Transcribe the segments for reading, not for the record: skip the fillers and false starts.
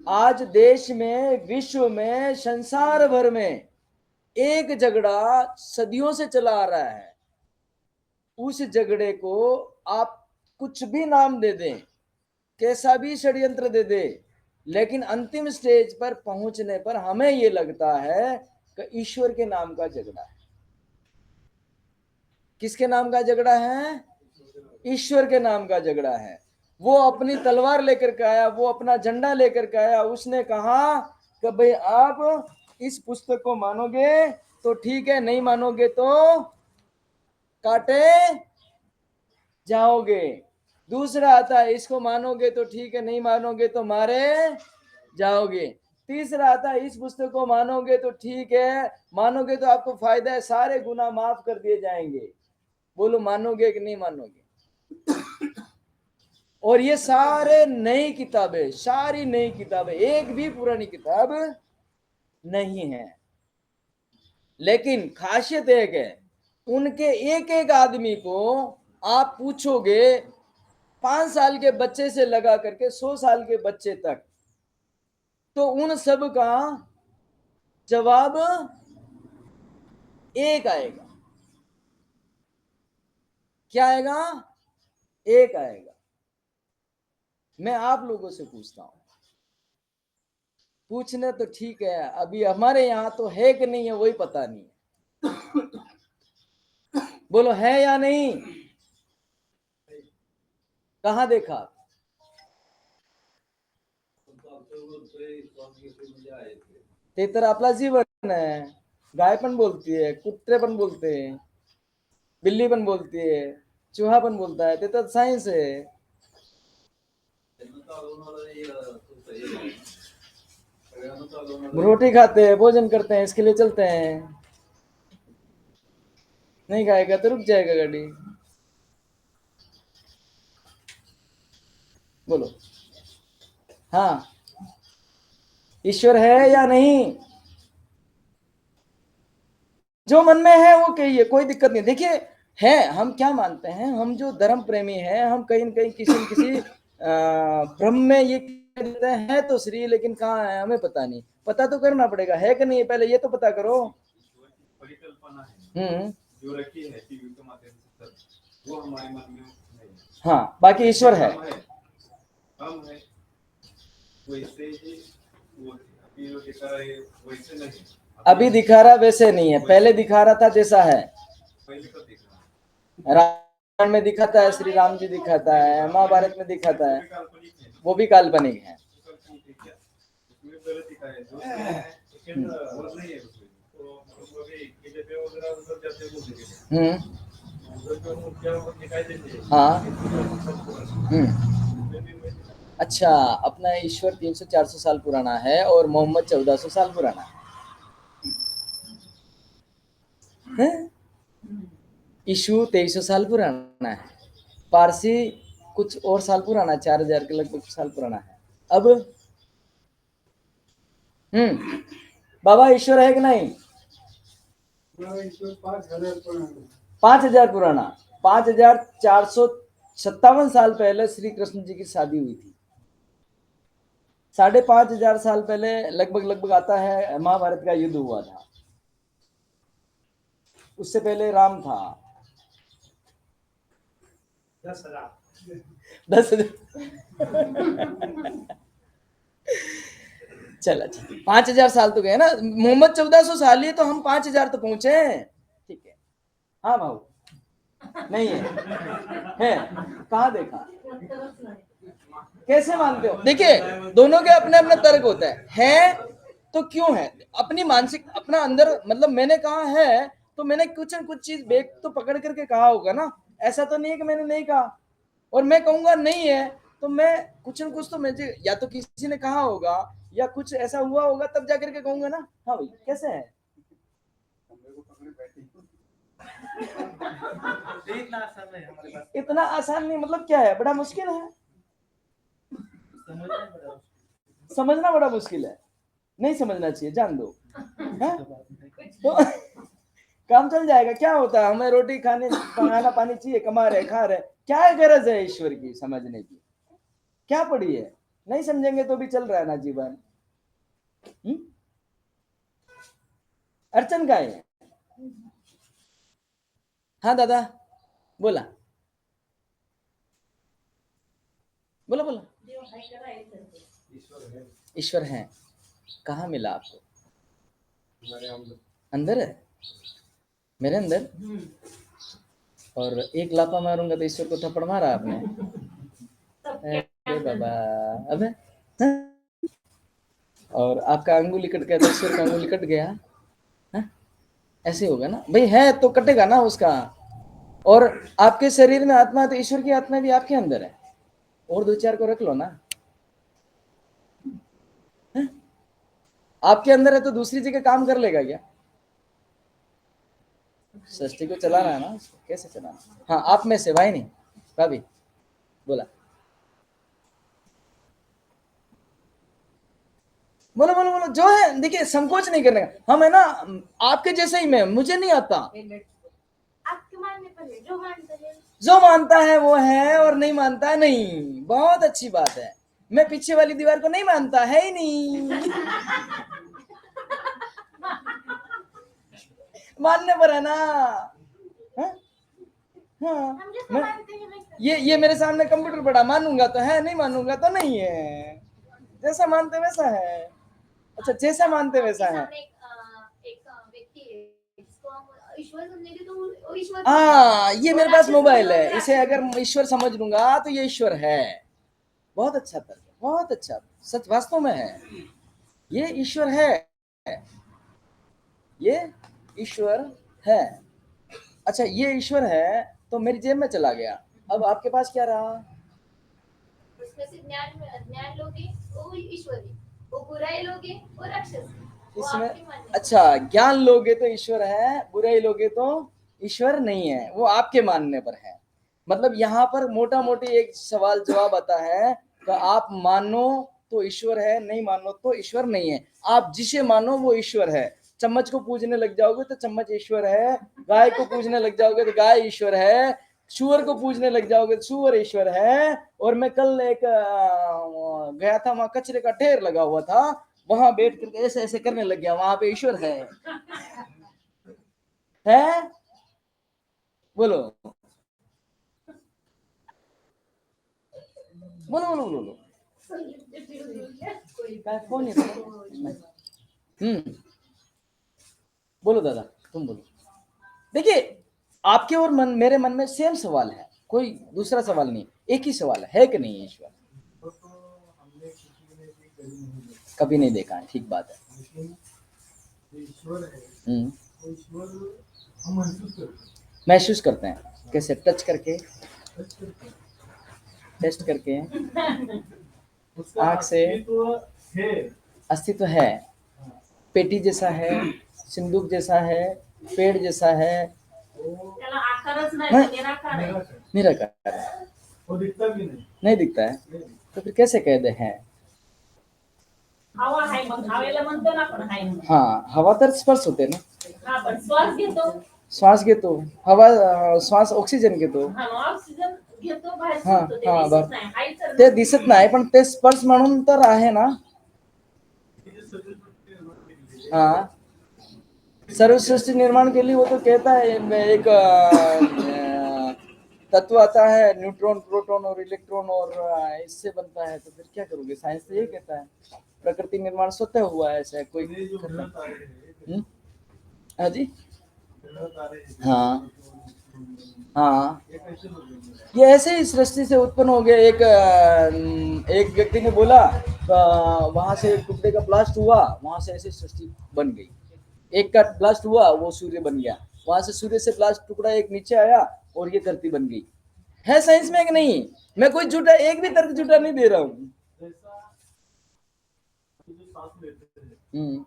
आज देश में, विश्व में, संसार भर में एक झगड़ा सदियों से चला आ रहा है। उस झगड़े को आप कुछ भी नाम दे दें, कैसा भी षड्यंत्र दे दे, लेकिन अंतिम स्टेज पर पहुंचने पर हमें यह लगता है कि ईश्वर के नाम का झगड़ा है। किसके नाम का झगड़ा है? ईश्वर के नाम का झगड़ा है। वो अपनी तलवार लेकर के आया, वो अपना झंडा लेकर के आया। उसने कहा कि भाई आप इस पुस्तक को मानोगे तो ठीक है, नहीं मानोगे तो काटे जाओगे। दूसरा आता है, इसको मानोगे तो ठीक है, नहीं मानोगे तो मारे जाओगे। तीसरा आता है, इस पुस्तक को मानोगे तो ठीक है, मानोगे तो आपको फायदा है, सारे गुनाह माफ कर दिए जाएंगे। बोलो मानोगे कि नहीं मानोगे? और ये सारे नई किताबें, सारी नई किताबें, एक भी पुरानी किताब नहीं है। लेकिन खासियत एक है, उनके एक एक आदमी को आप पूछोगे, 5 साल के बच्चे से लगा करके 100 साल के बच्चे तक, तो उन सब का जवाब एक आएगा। क्या आएगा? एक आएगा। मैं आप लोगों से पूछता हूं, पूछने तो ठीक है, अभी हमारे यहां तो है कि नहीं है वही पता नहीं है। बोलो है या नहीं? कहां देखा? ते तर आपला जीवन है। गाय पण बोलती है, कुत्ते पण बोलते हैं, बिल्ली पण बोलती है, चूहा पण बोलता है, ते तर साइंस है। रोटी खाते हैं, भोजन करते हैं, इसके लिए चलते हैं। नहीं खाएगा तो रुक जाएगा गाड़ी। बोलो हाँ, ईश्वर है या नहीं? जो मन में है वो कहिए, कोई दिक्कत नहीं। देखिए है, हम क्या मानते हैं, हम जो धर्म प्रेमी हैं, हम कहीं न कहीं किसी न किसी भ्रम में ये कह देते हैं तो श्री, लेकिन कहाँ है हमें पता नहीं। पता तो करना पड़ेगा, है कि नहीं है, पहले ये तो पता करो। परिकल्पना है जो रखी है टीवी के माध्यम से, वो हमारे मन में नहीं। हाँ, बाकी ईश्वर है, हम है वैसे ही, वो दिखा रहे वैसे नहीं, अभी दिखा रहा वैसे नहीं है, पहले दिखा रहा था जैसा है। पहले तो दिख रहा, रामायण में दिखाता है, श्री राम जी दिखाता है, महाभारत में दिखाता है, वो भी काल्पनिक है। हाँ अच्छा, अपना ईश्वर 300-400 साल पुराना है और मोहम्मद 1400 साल पुराना है। ईशु 2300 साल पुराना है। पारसी कुछ और साल पुराना, 4000 के लगभग साल पुराना है। अब बाबा ईश्वर है कि नहीं? 5000 पुराना। 5457 साल पहले श्री कृष्ण जी की शादी हुई थी। 5500 साल पहले लगभग आता है महाभारत का युद्ध हुआ था। उससे पहले राम था। 10,000 चला ठीक है, 5000 साल तो गए ना। मोहम्मद 1400 साल ही तो, हम 5000 तो पहुंचे। ठीक है। हाँ भाऊ, नहीं है, है कहा देखा? कैसे मानते हो? देखिए दोनों के अपने अपने तर्क होते है तो क्यों है, अपनी मानसिक, अपना अंदर, मतलब मैंने कहा है तो मैंने कुछ न कुछ चीज बेक तो पकड़ करके कहा होगा ना। ऐसा तो नहीं है कि मैंने नहीं कहा। और मैं कहूंगा नहीं है तो मैं कुछ न कुछ तो मुझे, या तो किसी ने कहा होगा या कुछ ऐसा हुआ होगा, तब जाकर के कहूंगा ना हाँ भाई कैसे है। इतना आसान नहीं, मतलब क्या है, बड़ा मुश्किल है, समझना बड़ा मुश्किल है। नहीं समझना चाहिए, जान दो। तो काम चल जाएगा। क्या होता है, हमें रोटी खाने, खाना पानी चाहिए, कमा रहे, खा रहे, क्या गरज है ईश्वर की समझने की? क्या पड़ी है? नहीं समझेंगे तो भी चल रहा है ना जीवन। अड़चन का है। हाँ दादा, बोला बोला बोला। ईश्वर है, कहाँ मिला आपको? अंदर है, मेरे अंदर। और एक लापा मारूंगा तो ईश्वर को थप्पड़ मारा आपने। अरे बाबा, अबे हाँ? और आपका अंगुली कट गया तो ईश्वर का अंगुली कट गया। हाँ? ऐसे होगा ना भाई, है तो कटेगा ना उसका। और आपके शरीर में आत्मा है तो ईश्वर की आत्मा भी आपके अंदर है। और दो चार को रख लो ना। हाँ? आपके अंदर है तो दूसरी जगह काम कर लेगा क्या? सृष्टि को चलाना है ना, कैसे चलाना? हाँ, आप में से भाई नहीं, भाभी बोला, बोलो बोलो बोलो जो है। देखिए संकोच नहीं करने का, हम है ना आपके जैसे ही, मैं मुझे नहीं आता। आपके मानने पर है, जो मानता है वो है और नहीं मानता है नहीं। बहुत अच्छी बात है। मैं पीछे वाली दीवार को नहीं मानता है ही नहीं। मानने पर है ना। हाँ? हाँ, मैं ये मेरे सामने कंप्यूटर पड़ा, मानूंगा तो है, नहीं मानूंगा तो नहीं है। जैसा मानते वैसा है। अच्छा, जैसा मानते वैसा है। हाँ, ये मेरे पास मोबाइल है, इसे अगर ईश्वर समझ लूंगा तो ये ईश्वर है। बहुत अच्छा तर्क, बहुत अच्छा, सच वास्तव में है। ये ईश्वर है, ये ईश्वर है। अच्छा, ये ईश्वर है तो मेरी जेब में चला गया। अब आपके पास क्या रहा? उसमें से ज्ञान ज्ञान लोगे वो ईश्वरी, वो बुराई लोगे वो राक्षस। इसमें अच्छा, ज्ञान लोगे तो ईश्वर है, बुराई लोगे तो ईश्वर नहीं है, वो आपके मानने पर है। मतलब यहाँ पर मोटा मोटी एक सवाल जवाब आता है कि आप मानो तो ईश्वर है, नहीं मानो तो ईश्वर नहीं है। आप जिसे मानो वो ईश्वर है। चम्मच को पूजने लग जाओगे तो चम्मच ईश्वर है, गाय को पूजने लग जाओगे तो गाय ईश्वर है, सुअर को पूजने लग जाओगे तो सुअर ईश्वर है। और मैं कल एक गया था, वहां कचरे का ढेर लगा हुआ था, वहां बैठ करके ऐसे ऐसे करने लग गया, वहां पे ईश्वर है बोलो बोलो बोलो बोलो बोलो। कौन है? बोलो दादा, तुम बोलो। देखिए, आपके और मन मेरे मन में सेम सवाल है, कोई दूसरा सवाल नहीं, एक ही सवाल है कि नहीं ईश्वर? कभी नहीं देखा है, ठीक बात है। महसूस करते हैं, कैसे? टच करके, टेस्ट करके, आँख से। अस्तित्व है, पेटी जैसा है, सिंदूक जैसा है, पेड़ जैसा है। निराकार है, वो दिखता भी नहीं दिखता है, तो फिर कैसे कह दे हैं? हवा है, मग हवेला म्हणतो ना आपण आहे. हाँ, हवा तर स्पर्श होते ना। हाँ, पण श्वास घेतो हवा, श्वास ऑक्सिजन घेतो। ऑक्सिजन घेतो बाहेर सोडतो, ते दिसत नाही, ते दिसत नाही, पण ते स्पर्श म्हणून तर आहे ना। हाँ, सर्व सृष्टि निर्माण के लिए वो तो कहता है, एक तत्व आता है, न्यूट्रॉन प्रोटॉन और इलेक्ट्रॉन, और इससे बनता है। तो फिर क्या करोगे? साइंस तो ये कहता है प्रकृति निर्माण स्वतः हुआ है, ऐसा कोई। हाँ जी, हाँ हाँ, ये ऐसे ही सृष्टि से उत्पन्न हो गया। एक व्यक्ति ने बोला, वहां से एक टुकड़े का ब्लास्ट हुआ, वहां से ऐसी सृष्टि बन गई। एक का ब्लास्ट हुआ, वो सूर्य बन गया, वहां से सूर्य से ब्लास्ट टुकड़ा एक नीचे आया और ये धरती बन गई। है साइंस में कि नहीं? मैं कोई झूठा, एक भी तर्क झूठा नहीं दे रहा हूँ। हम्म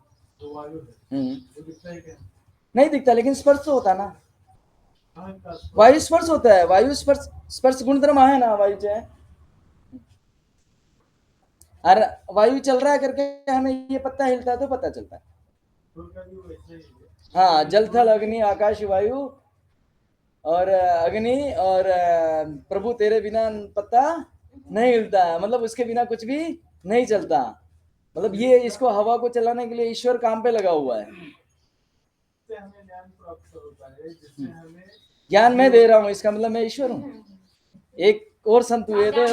नहीं दिखता, लेकिन स्पर्श तो होता है ना। वायु स्पर्श होता है, वायु स्पर्श, स्पर्श गुणधर्म है ना वायु से। और वायु चल रहा है करके हमें ये पता हिलता है तो पता चलता है। हाँ, जल थल अग्नि आकाश वायु, और अग्नि और प्रभु तेरे बिना पत्ता नहीं हिलता है, मतलब उसके बिना कुछ भी नहीं चलता। मतलब ये इसको हवा को चलाने के लिए ईश्वर काम पे लगा हुआ है। हमें ज्ञान प्राप्त होता है, जिससे हमें ज्ञान मैं दे रहा हूँ, इसका मतलब मैं ईश्वर हूँ। एक और संत हुए थे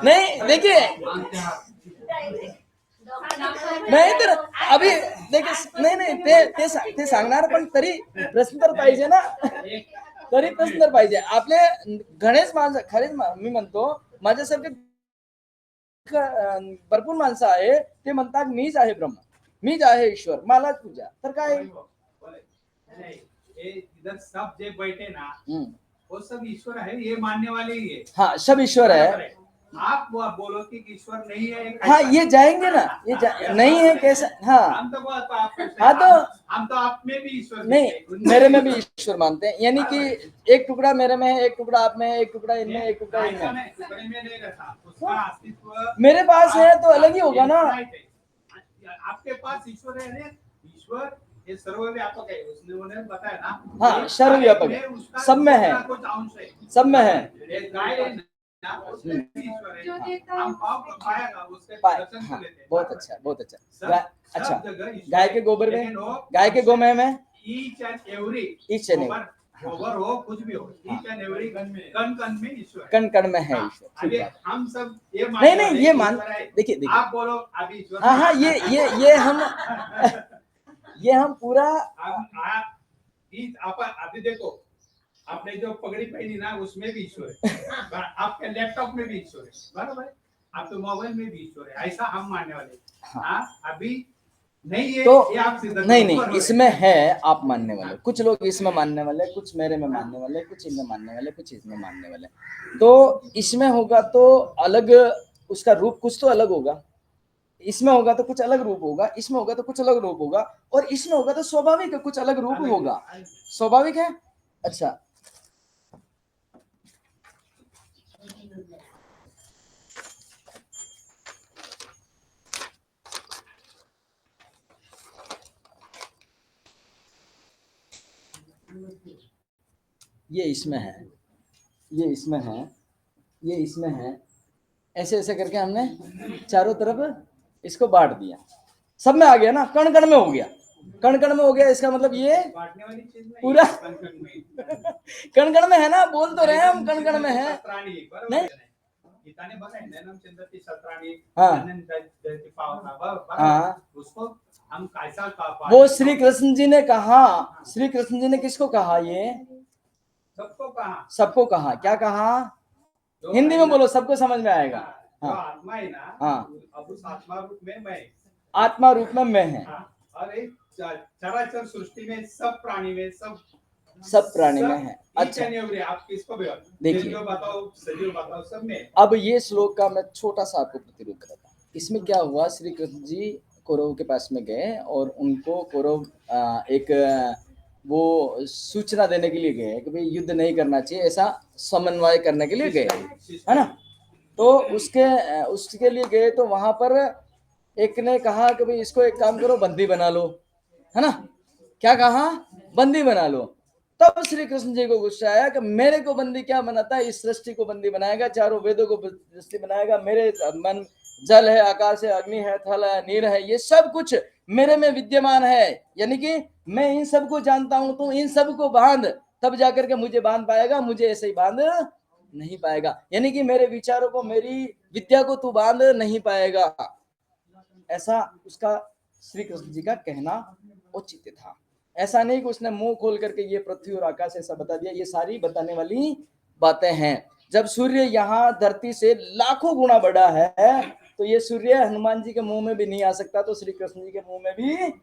नहीं देखिए, नाही तर अभी देखिए, नाही ते सांगणार, पण तरी प्रश्न तर पाहिजे ना, तरी प्रश्न तर पाहिजे. आपले गणेश माणसं, खरेच मी म्हणतो माझ्यासारखे भरपूर माणसं आहे, ते म्हणतात मीच आहे ब्रह्म, मीच आहे ईश्वर, मलाच पूजा. तर काय इधर सब जे बैठे ना वो सब ईश्वर है, ये मानने वाले ही है। हाँ, सब ईश्वर है। आप बोलो कि ईश्वर नहीं है, हाँ, ये जाएंगे ना, नहीं है कैसा? हाँ, हम तो हाँ, तो हम तो आप में भी ईश्वर नहीं, मेरे में भी ईश्वर मानते हैं, यानी कि एक टुकड़ा मेरे में है, एक टुकड़ा आप में है, एक टुकड़ा इनमें, एक टुकड़ा इनमें। टुकड़े में नहीं रहता, उसका अस्तित्व मेरे पास है तो अलग ही होगा ना। आपके पास ईश्वर है, ईश्वर ये सर्वव्यापक है, उसने बताया ना। हाँ, सर्वव्यापक है, सब में है, कुछ अंश है, सब में है। हाँ, बहुत अच्छा, बहुत अच्छा। अच्छा, गाय के गोबर में, गाय के गोमे में each and every, each and every, गोबर हो कुछ भी हो, ईच एंड एवरी कण कण में ईश्वर, कण कण में है ईश्वर। अभी हम सब ये नहीं ये मान, देखिए आप बोलो अभी ईश्वर। हाँ हाँ, ये हम पूरा आप अभी देखो, आपने जो पगड़ी पहनी ना उसमें भी ईश्वर है, आपके लैपटॉप में भी ईश्वर है, बराबर, आपके मोबाइल में भी ईश्वर है, ऐसा हम मानने वाले। हाँ, अभी नहीं है, तो ये आप नहीं इसमें है, आप मानने वाले, कुछ लोग इसमें मानने वाले, कुछ मेरे में मानने वाले, कुछ इनमें मानने वाले, कुछ इसमें मानने वाले। तो इसमें होगा तो अलग, उसका रूप कुछ तो अलग होगा, इसमें होगा तो कुछ अलग रूप होगा, इसमें होगा तो कुछ अलग रूप होगा, और इसमें होगा तो स्वाभाविक है कुछ अलग रूप होगा, स्वाभाविक है। अच्छा, ये इसमें है, ये इसमें है, ये इसमें है, ऐसे ऐसे करके हमने चारों तरफ इसको बांट दिया, सब में आ गया ना, कण कण में हो गया, कण कण में हो गया, इसका मतलब ये बांटने वाली चीज पूरा कण कण में है ना, बोल तो रहे हैं हम कण कण में है। नहीं, गीताने बताया नैनम चंद्र की सत्राणी, हाँ हाँ, उसको हम कैसा वो श्री कृष्ण जी ने कहा, श्री कृष्ण जी ने किसको कहा? ये सबको कहा, सबको कहा। क्या कहा? हिंदी में बोलो, सबको समझ में आएगा। हाँ, आत्मा है ना, हाँ, अब उस आत्मा रूप में मैं, आत्मा रूप में मैं है, और एक चराचर सृष्टि में सब प्राणी में, सब प्राणी में है। अच्छा, आप किसको भी देखिए, बताओ, सजीव बताओ, सब में। अब ये श्लोक का मैं छोटा सा आपको प्रतिरूप करता हूँ। इसमें क्या हुआ, श्री कृष्ण जी कौरव के पास में गए और उनको कौरव एक वो सूचना देने के लिए गए कि भाई युद्ध नहीं करना चाहिए, ऐसा समन्वय करने के लिए गए, है ना। तो उसके लिए गए, तो वहां पर एक ने कहा कि भाई इसको एक काम करो, बंदी बना लो, है ना। क्या कहा? बंदी बना लो। तब श्री कृष्ण जी को गुस्सा आया कि मेरे को बंदी क्या बनाता है, इस सृष्टि को बंदी बनाएगा, चारों वेदों को सृष्टि बनाएगा, मेरे मन जल है, आकाश है, अग्नि है, थल है, नीर है, ये सब कुछ मेरे में विद्यमान है, यानी कि मैं इन सबको जानता हूं, तो इन सबको बांध, तब जाकर के मुझे बांध पाएगा, मुझे ऐसे ही बांध नहीं पाएगा, यानी कि मेरे विचारों को, मेरी विद्या को तू बांध नहीं पाएगा, ऐसा उसका श्री कृष्ण जी का कहना उचित था। ऐसा नहीं कि उसने मुंह खोल करके ये पृथ्वी और आकाश ऐसा बता दिया, ये सारी बताने वाली बातें हैं। जब सूर्य यहाँ धरती से लाखों गुना बड़ा है, तो ये सूर्य हनुमान जी के मुंह में भी नहीं आ सकता, तो श्री कृष्ण जी के मुंह में भी।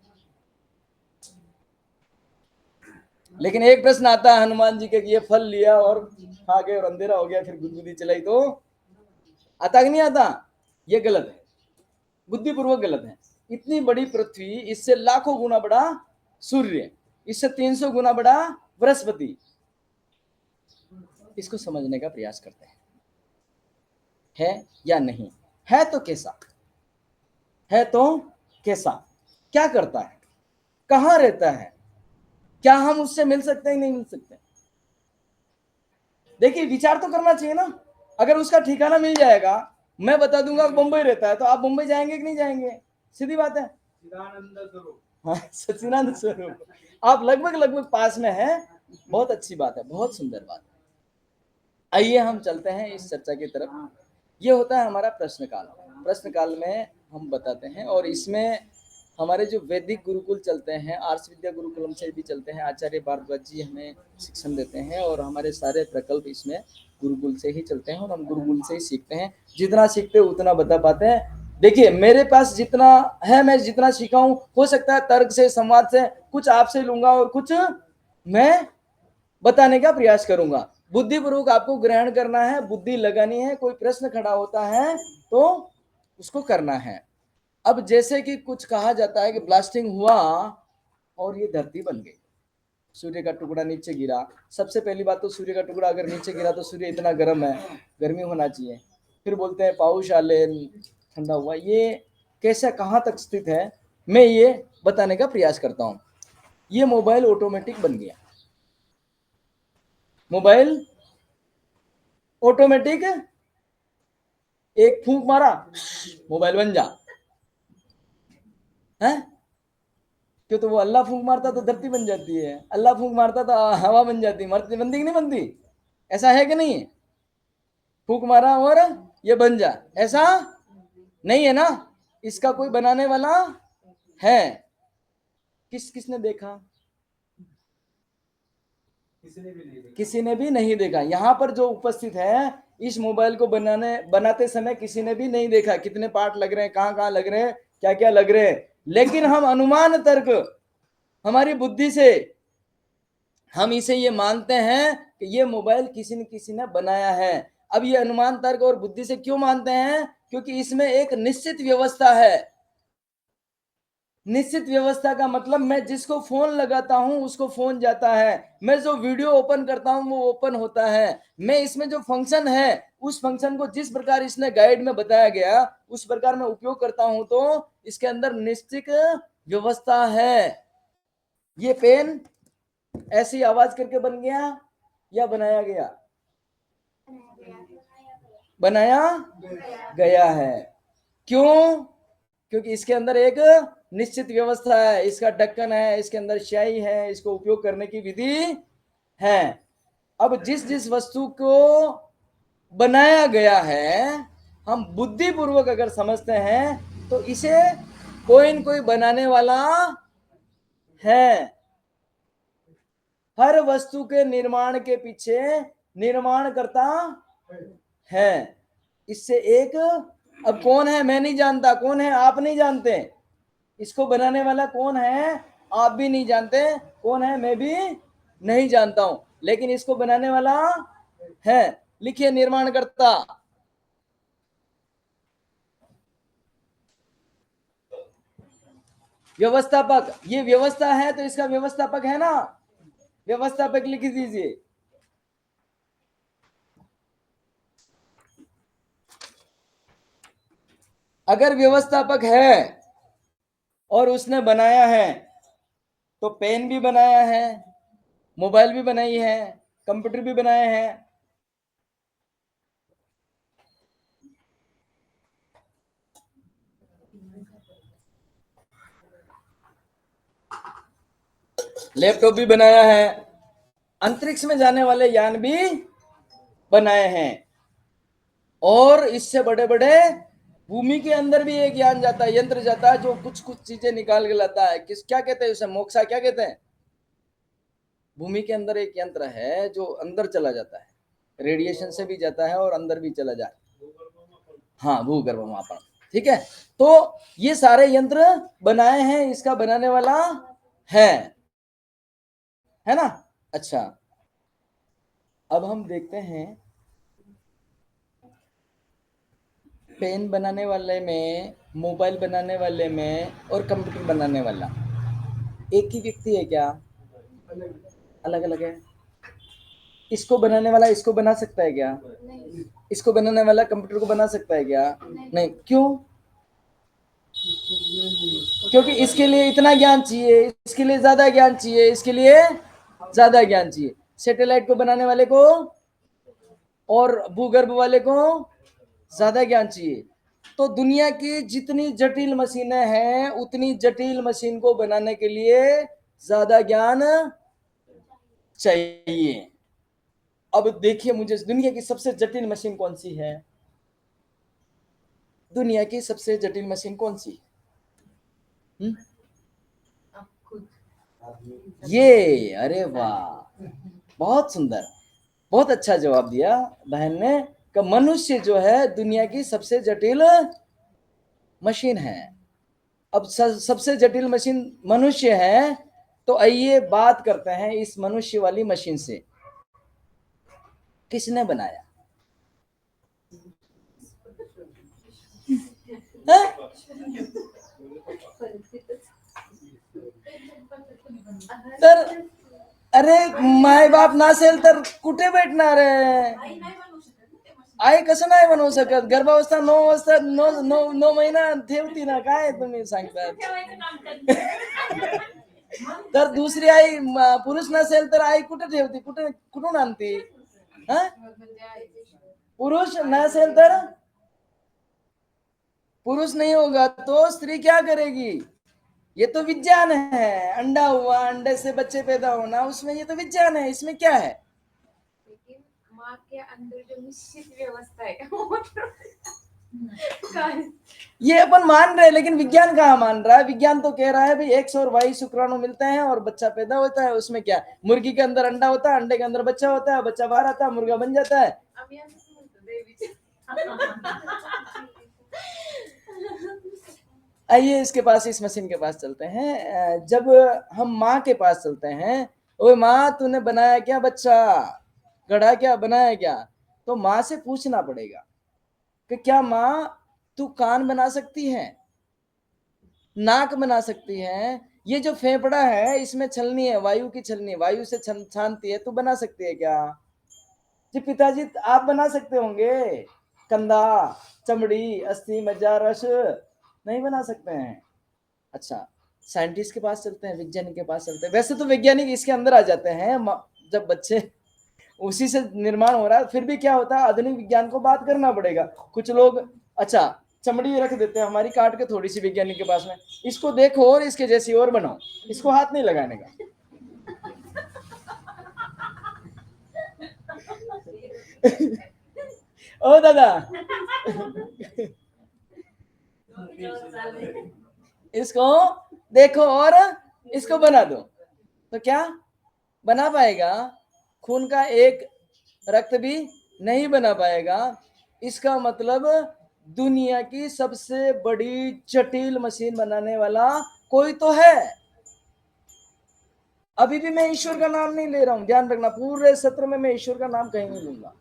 लेकिन एक प्रश्न आता है हनुमान जी के, ये फल लिया और खा गए और अंधेरा हो गया, फिर गुदगुदी चलाई, तो आता कि नहीं आता? ये गलत है, बुद्धिपूर्वक गलत है। इतनी बड़ी पृथ्वी, इससे लाखों गुना बड़ा सूर्य, इससे 300 गुना बड़ा बृहस्पति, इसको समझने का प्रयास करते हैं, है या नहीं है, तो कैसा है, तो कैसा, क्या करता है, कहां रहता है, क्या हम उससे मिल सकते हैं, नहीं मिल सकते? देखिए, विचार तो करना चाहिए ना, अगर उसका ठिकाना मिल जाएगा, मैं बता दूंगा मुंबई रहता है, तो आप मुंबई जाएंगे कि नहीं जाएंगे? सीधी बात है। हाँ, सच्चिदानंद स्वरूप, आप लगभग पास में हैं। बहुत अच्छी बात है, बहुत सुंदर बात है। आइए हम चलते हैं इस चर्चा की तरफ। ये होता है हमारा प्रश्नकाल। प्रश्नकाल में हम बताते हैं, और इसमें हमारे जो वैदिक गुरुकुल चलते हैं, आर्ष विद्या गुरुकुलम से भी चलते हैं, आचार्य भारद्वाज जी हमें शिक्षण देते हैं, और हमारे सारे प्रकल्प इसमें गुरुकुल से ही चलते हैं, और हम गुरुकुल से ही सीखते हैं। जितना सीखते हैं उतना बता पाते हैं। देखिए, मेरे पास जितना है, मैं जितना सीखा हूं, हो सकता है तर्क से, संवाद से, कुछ आपसे लूंगा और कुछ मैं बताने का प्रयास करूंगा। बुद्धिपूर्वक आपको ग्रहण करना है, बुद्धि लगानी है। कोई प्रश्न खड़ा होता है तो उसको करना है। अब जैसे कि कुछ कहा जाता है कि ब्लास्टिंग हुआ और ये धरती बन गई, सूर्य का टुकड़ा नीचे गिरा। सबसे पहली बात तो, सूर्य का टुकड़ा अगर नीचे गिरा तो सूर्य इतना गर्म है, गर्मी होना चाहिए। फिर बोलते हैं पाउश आले, ठंडा हुआ। ये कैसा, कहाँ तक स्थित है, मैं ये बताने का प्रयास करता हूँ। ये मोबाइल ऑटोमेटिक बन गया, मोबाइल ऑटोमेटिक, एक फूंक मारा मोबाइल बन जा है। क्यों? तो वो अल्लाह फूंक मारता तो धरती बन जाती है, अल्लाह फूंक मारता तो हवा बन जाती, मरती बनती कि नहीं बनती? ऐसा है कि नहीं? फूंक मारा और ये बन जा, ऐसा नहीं है ना। इसका कोई बनाने वाला है? किसने देखा? किसी ने भी नहीं देखा। यहाँ पर जो उपस्थित है, इस मोबाइल को बनाते समय किसी ने भी नहीं देखा कितने पार्ट लग रहे हैं, कहाँ कहाँ लग रहे हैं, क्या क्या लग रहे हैं। लेकिन हम अनुमान तर्क, हमारी बुद्धि से हम इसे ये मानते हैं कि ये मोबाइल किसी ने बनाया है। अब ये अनुमान तर्क और बुद्धि से क्यों मानते हैं? क्योंकि इसमें एक निश्चित व्यवस्था है। निश्चित व्यवस्था का मतलब, मैं जिसको फोन लगाता हूं उसको फोन जाता है, मैं जो वीडियो ओपन करता हूं वो ओपन होता है। मैं इसमें जो फंक्शन है, उस फंक्शन को जिस प्रकार इसने गाइड में बताया गया उस प्रकार मैं उपयोग करता हूं, तो इसके अंदर निश्चित व्यवस्था है। ये पेन ऐसी आवाज करके बन गया या बनाया गया? बनाया गया है। क्यों? क्योंकि इसके अंदर एक निश्चित व्यवस्था है, इसका ढक्कन है, इसके अंदर स्याही है, इसको उपयोग करने की विधि है। अब जिस जिस वस्तु को बनाया गया है, हम बुद्धिपूर्वक अगर समझते हैं तो इसे कोई न कोई बनाने वाला है। हर वस्तु के निर्माण के पीछे निर्माण करता है। इससे एक, अब कौन है मैं नहीं जानता, कौन है आप नहीं जानते, इसको बनाने वाला कौन है आप भी नहीं जानते, कौन है मैं भी नहीं जानता हूं, लेकिन इसको बनाने वाला है। लिखिए, निर्माणकर्ता। व्यवस्थापक, ये व्यवस्था है तो इसका व्यवस्थापक है ना, व्यवस्थापक लिख दीजिए। अगर व्यवस्थापक है और उसने बनाया है, तो पेन भी बनाया है, मोबाइल भी बनाई है, कंप्यूटर भी बनाए हैं। लैपटॉप भी बनाया है, अंतरिक्ष में जाने वाले यान भी बनाए हैं, और इससे बड़े बड़े भूमि के अंदर भी एक यान जाता है, यंत्र जाता है, जो कुछ कुछ चीजें निकाल के लाता है। क्या कहते हैं उसे? मोक्सा क्या कहते हैं? भूमि के अंदर एक यंत्र है जो अंदर चला जाता है, रेडिएशन से भी जाता है और अंदर भी चला जाए। हाँ, भूगर्भ मापन। ठीक है, तो ये सारे यंत्र बनाए हैं, इसका बनाने वाला है ना। अच्छा, अब हम देखते हैं, पेन बनाने वाले में, मोबाइल बनाने वाले में और कंप्यूटर बनाने वाला एक ही व्यक्ति है क्या? अलग अलग है। इसको बनाने वाला इसको बना सकता है क्या? इसको बनाने वाला कंप्यूटर को बना सकता है क्या? नहीं। क्यों? क्योंकि इसके लिए इतना ज्ञान चाहिए, इसके लिए ज्यादा ज्ञान चाहिए, इसके लिए ज्यादा ज्ञान चाहिए। सैटेलाइट को बनाने वाले को और भूगर्भ वाले को ज्यादा ज्ञान चाहिए। तो दुनिया की जितनी जटिल मशीनें हैं उतनी जटिल मशीन को बनाने के लिए ज्यादा ज्ञान चाहिए। अब देखिए, मुझे दुनिया की सबसे जटिल मशीन कौन सी है? दुनिया की सबसे जटिल मशीन कौन सी? ये, अरे वाह, बहुत सुंदर, बहुत अच्छा जवाब दिया बहन ने कि मनुष्य जो है दुनिया की सबसे जटिल मशीन है। अब सबसे जटिल मशीन मनुष्य है, तो आइए बात करते हैं इस मनुष्य वाली मशीन से। किसने बनाया? तर अरे माय बाप नसेल तर कुठे भेटणार आहे? आई कसं नाही बनवू शकत? गर्भावस्था 9 महिना ठेवती ना, काय तुम्ही सांगतात? तर दुसरी आई पुरुष नसेल तर आई कुठे ठेवती? कुठून आणती? पुरुष नसेल तर, पुरुष नहीं होगा तो स्त्री क्या करेगी? ये तो विज्ञान है। अंडा हुआ, अंडे से बच्चे पैदा होना, उसमें ये तो विज्ञान है, इसमें क्या है? लेकिन माँ के अंदर जो निश्चित व्यवस्था है ये अपन मान रहे, लेकिन विज्ञान कहाँ मान रहा है? विज्ञान तो कह रहा है भाई X और Y शुक्राणु मिलते हैं और बच्चा पैदा होता है। उसमें क्या? मुर्गी के अंदर अंडा होता है, अंडे के अंदर बच्चा होता है, बच्चा बाहर आता है, मुर्गा बन जाता है। आइए इसके पास, इस मशीन के पास चलते हैं। जब हम माँ के पास चलते हैं, ओए माँ तूने बनाया क्या बच्चा? गढ़ा क्या, बनाया क्या? तो माँ से पूछना पड़ेगा कि क्या माँ तू कान बना सकती है, नाक बना सकती है, ये जो फेफड़ा है इसमें छलनी है, वायु की छलनी, वायु से छानती है, तू बना सकती है क्या? जी पिताजी आप बना सकते होंगे, कंधा, चमड़ी, अस्थि, मज्जा, रस नहीं बना सकते हैं। अच्छा, साइंटिस्ट के पास चलते हैं, वैज्ञानिक के पास चलते हैं। वैसे तो वैज्ञानिक इसके अंदर आ जाते हैं, जब बच्चे उसी से निर्माण हो रहा है, फिर भी क्या होता है, आधुनिक विज्ञान को बात करना पड़ेगा। कुछ लोग अच्छा चमड़ी रख देते हैं हमारी, काट के थोड़ी सी वैज्ञानिक के पास में, इसको देखो और इसके जैसी और बनाओ, इसको हाथ नहीं लगाने का। ओ दादा, इसको देखो और इसको बना दो, तो क्या बना पाएगा? खून का एक रक्त भी नहीं बना पाएगा। इसका मतलब दुनिया की सबसे बड़ी जटिल मशीन बनाने वाला कोई तो है। अभी भी मैं ईश्वर का नाम नहीं ले रहा हूं, ध्यान रखना, पूरे सत्र में मैं ईश्वर का नाम कहीं नहीं लूंगा।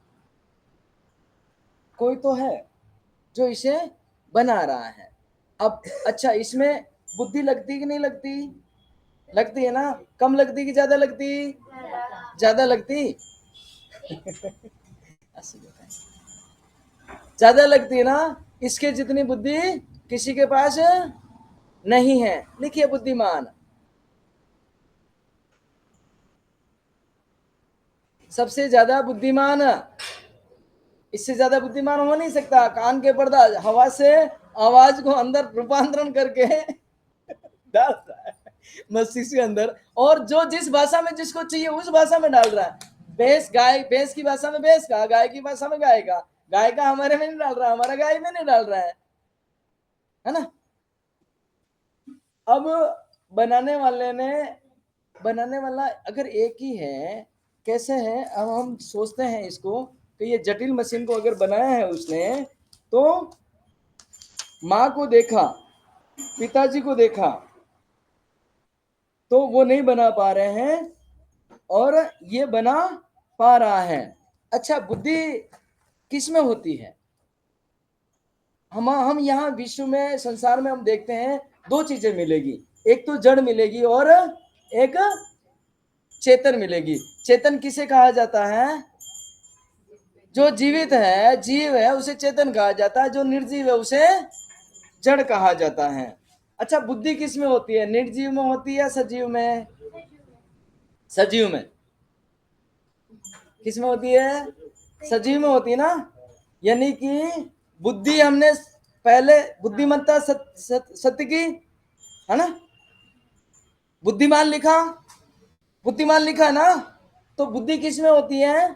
कोई तो है जो इसे बना रहा है। अब अच्छा, इसमें बुद्धि लगती कि नहीं लगती? लगती है ना? कम लगती कि ज्यादा लगती? ज्यादा लगती। ज्यादा लगती है ना? इसके जितनी बुद्धि किसी के पास नहीं है। लिखिए बुद्धिमान, सबसे ज्यादा बुद्धिमान, इससे ज्यादा बुद्धिमान हो नहीं सकता। कान के पर्दा हवा से आवाज को अंदर रूपांतरण करके डालता है मस्तिष्क के अंदर, और जो जिस भाषा में जिसको चाहिए उस भाषा में डाल रहा है। भैंस गाय, भैंस की भाषा में भैंस का, गाय की भाषा में गाय का, गाय का हमारे में नहीं डाल रहा, हमारा गाय में नहीं डाल रहा है ना? अब बनाने वाला अगर एक ही है, कैसे है? अब हम सोचते हैं इसको कि ये जटिल मशीन को अगर बनाया है उसने, तो माँ को देखा, पिताजी को देखा, तो वो नहीं बना पा रहे हैं और ये बना पा रहा है। अच्छा, बुद्धि किस में होती है? हम यहाँ विश्व में, संसार में हम देखते हैं दो चीजें मिलेगी, एक तो जड़ मिलेगी और एक चेतन मिलेगी। चेतन किसे कहा जाता है? जो जीवित है, जीव है, उसे चेतन कहा जाता है। जो निर्जीव है उसे जड़ कहा जाता है। अच्छा, बुद्धि किस में होती है? निर्जीव में होती है या सजीव में? सजीव में। किस में होती है? सजीव में होती है ना, यानी कि बुद्धि हमने पहले बुद्धिमत्ता सत्य की है ना, बुद्धिमान लिखा, बुद्धिमान लिखा ना, तो बुद्धि किस में होती है?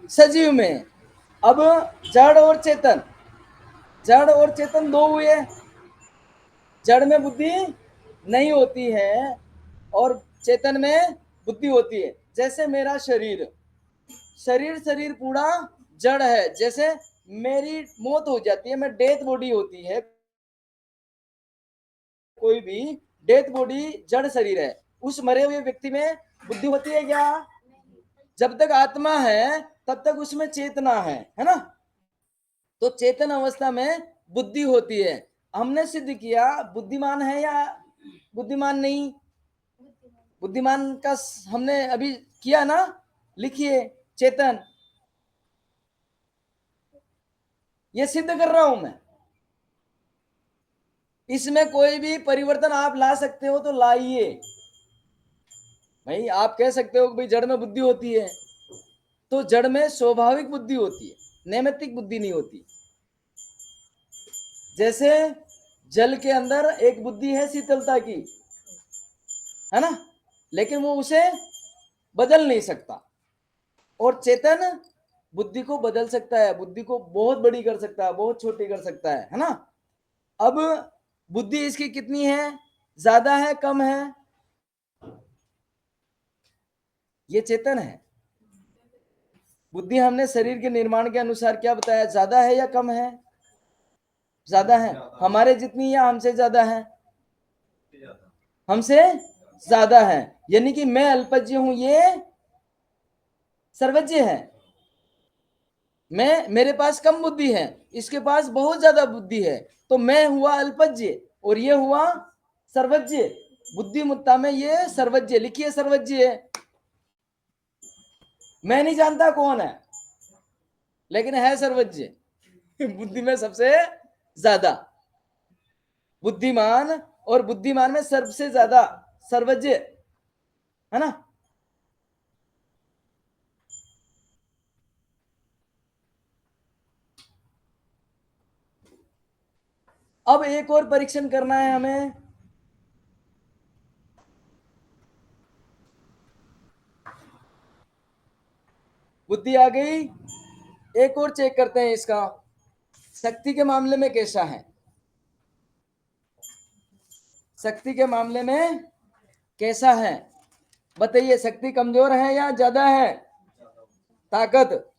सजीव में। अब जड़ और चेतन, जड़ और चेतन दो हुए, जड़ में बुद्धि नहीं होती है और चेतन में बुद्धि होती है। जैसे मेरा शरीर, शरीर पूरा जड़ है, जैसे मेरी मौत हो जाती है, मैं डेथ बॉडी होती है, कोई भी डेथ बॉडी जड़ शरीर है, उस मरे हुए व्यक्ति में बुद्धि होती है क्या? जब तक आत्मा है तब तक उसमें चेतना है ना, तो चेतन अवस्था में बुद्धि होती है। हमने सिद्ध किया बुद्धिमान है या बुद्धिमान नहीं, बुद्धिमान का हमने अभी किया ना, लिखिए चेतन, ये सिद्ध कर रहा हूं मैं। इसमें कोई भी परिवर्तन आप ला सकते हो तो लाइए भाई। आप कह सकते हो कि भाई जड़ में बुद्धि होती है, तो जड़ में स्वाभाविक बुद्धि होती है, नैमित्तिक बुद्धि नहीं होती। जैसे जल के अंदर एक बुद्धि है शीतलता की, है ना, लेकिन वो उसे बदल नहीं सकता, और चेतन बुद्धि को बदल सकता है, बुद्धि को बहुत बड़ी कर सकता है, बहुत छोटी कर सकता है ना। अब बुद्धि इसकी कितनी है, ज्यादा है कम है? ये चेतन है। बुद्धि हमने शरीर के निर्माण के अनुसार क्या बताया, ज्यादा है या कम है? ज्यादा है, हमारे जितनी या हमसे ज्यादा है? हमसे ज्यादा है, यानी कि मैं अल्पज्य हूं, ये सर्वज्ञ है। मेरे पास कम बुद्धि है, इसके पास बहुत ज्यादा बुद्धि है, तो मैं हुआ अल्पज्य और ये हुआ सर्वज्ञ। बुद्धिमत्ता में ये सर्वज्ञ, लिखिए सर्वज्ञ है। मैं नहीं जानता कौन है, लेकिन है सर्वज्ञ। बुद्धि में सबसे ज्यादा बुद्धिमान, और बुद्धिमान में सबसे ज्यादा सर्वज्ञ, है ना। अब एक और परीक्षण करना है हमें। बुद्धि आ गई, एक और चेक करते हैं इसका, शक्ति के मामले में कैसा है। शक्ति के मामले में कैसा है बताइए, शक्ति कमजोर है या ज्यादा है? ताकत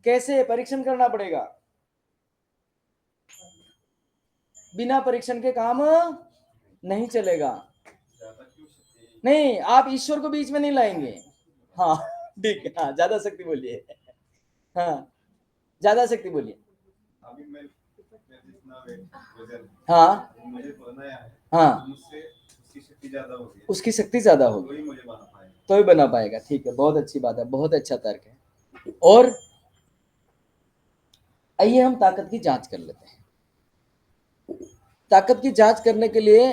कैसे परीक्षण करना पड़ेगा, बिना परीक्षण के काम नहीं चलेगा। नहीं, आप ईश्वर को बीच में नहीं लाएंगे। हाँ ठीक है, हाँ ज्यादा शक्ति बोलिए, हाँ ज्यादा शक्ति बोलिए। अभी मैं जितना वजन हाँ मुझे बनाया है, हाँ, मुझसे उसकी शक्ति ज्यादा होगी, उसकी शक्ति ज्यादा होगी तो ही मुझे बना पाएगा, तो ही बना पाएगा। ठीक है, बहुत अच्छी बात है, बहुत अच्छा तर्क है। और आइए हम ताकत की जांच कर लेते हैं। ताकत की जांच करने के लिए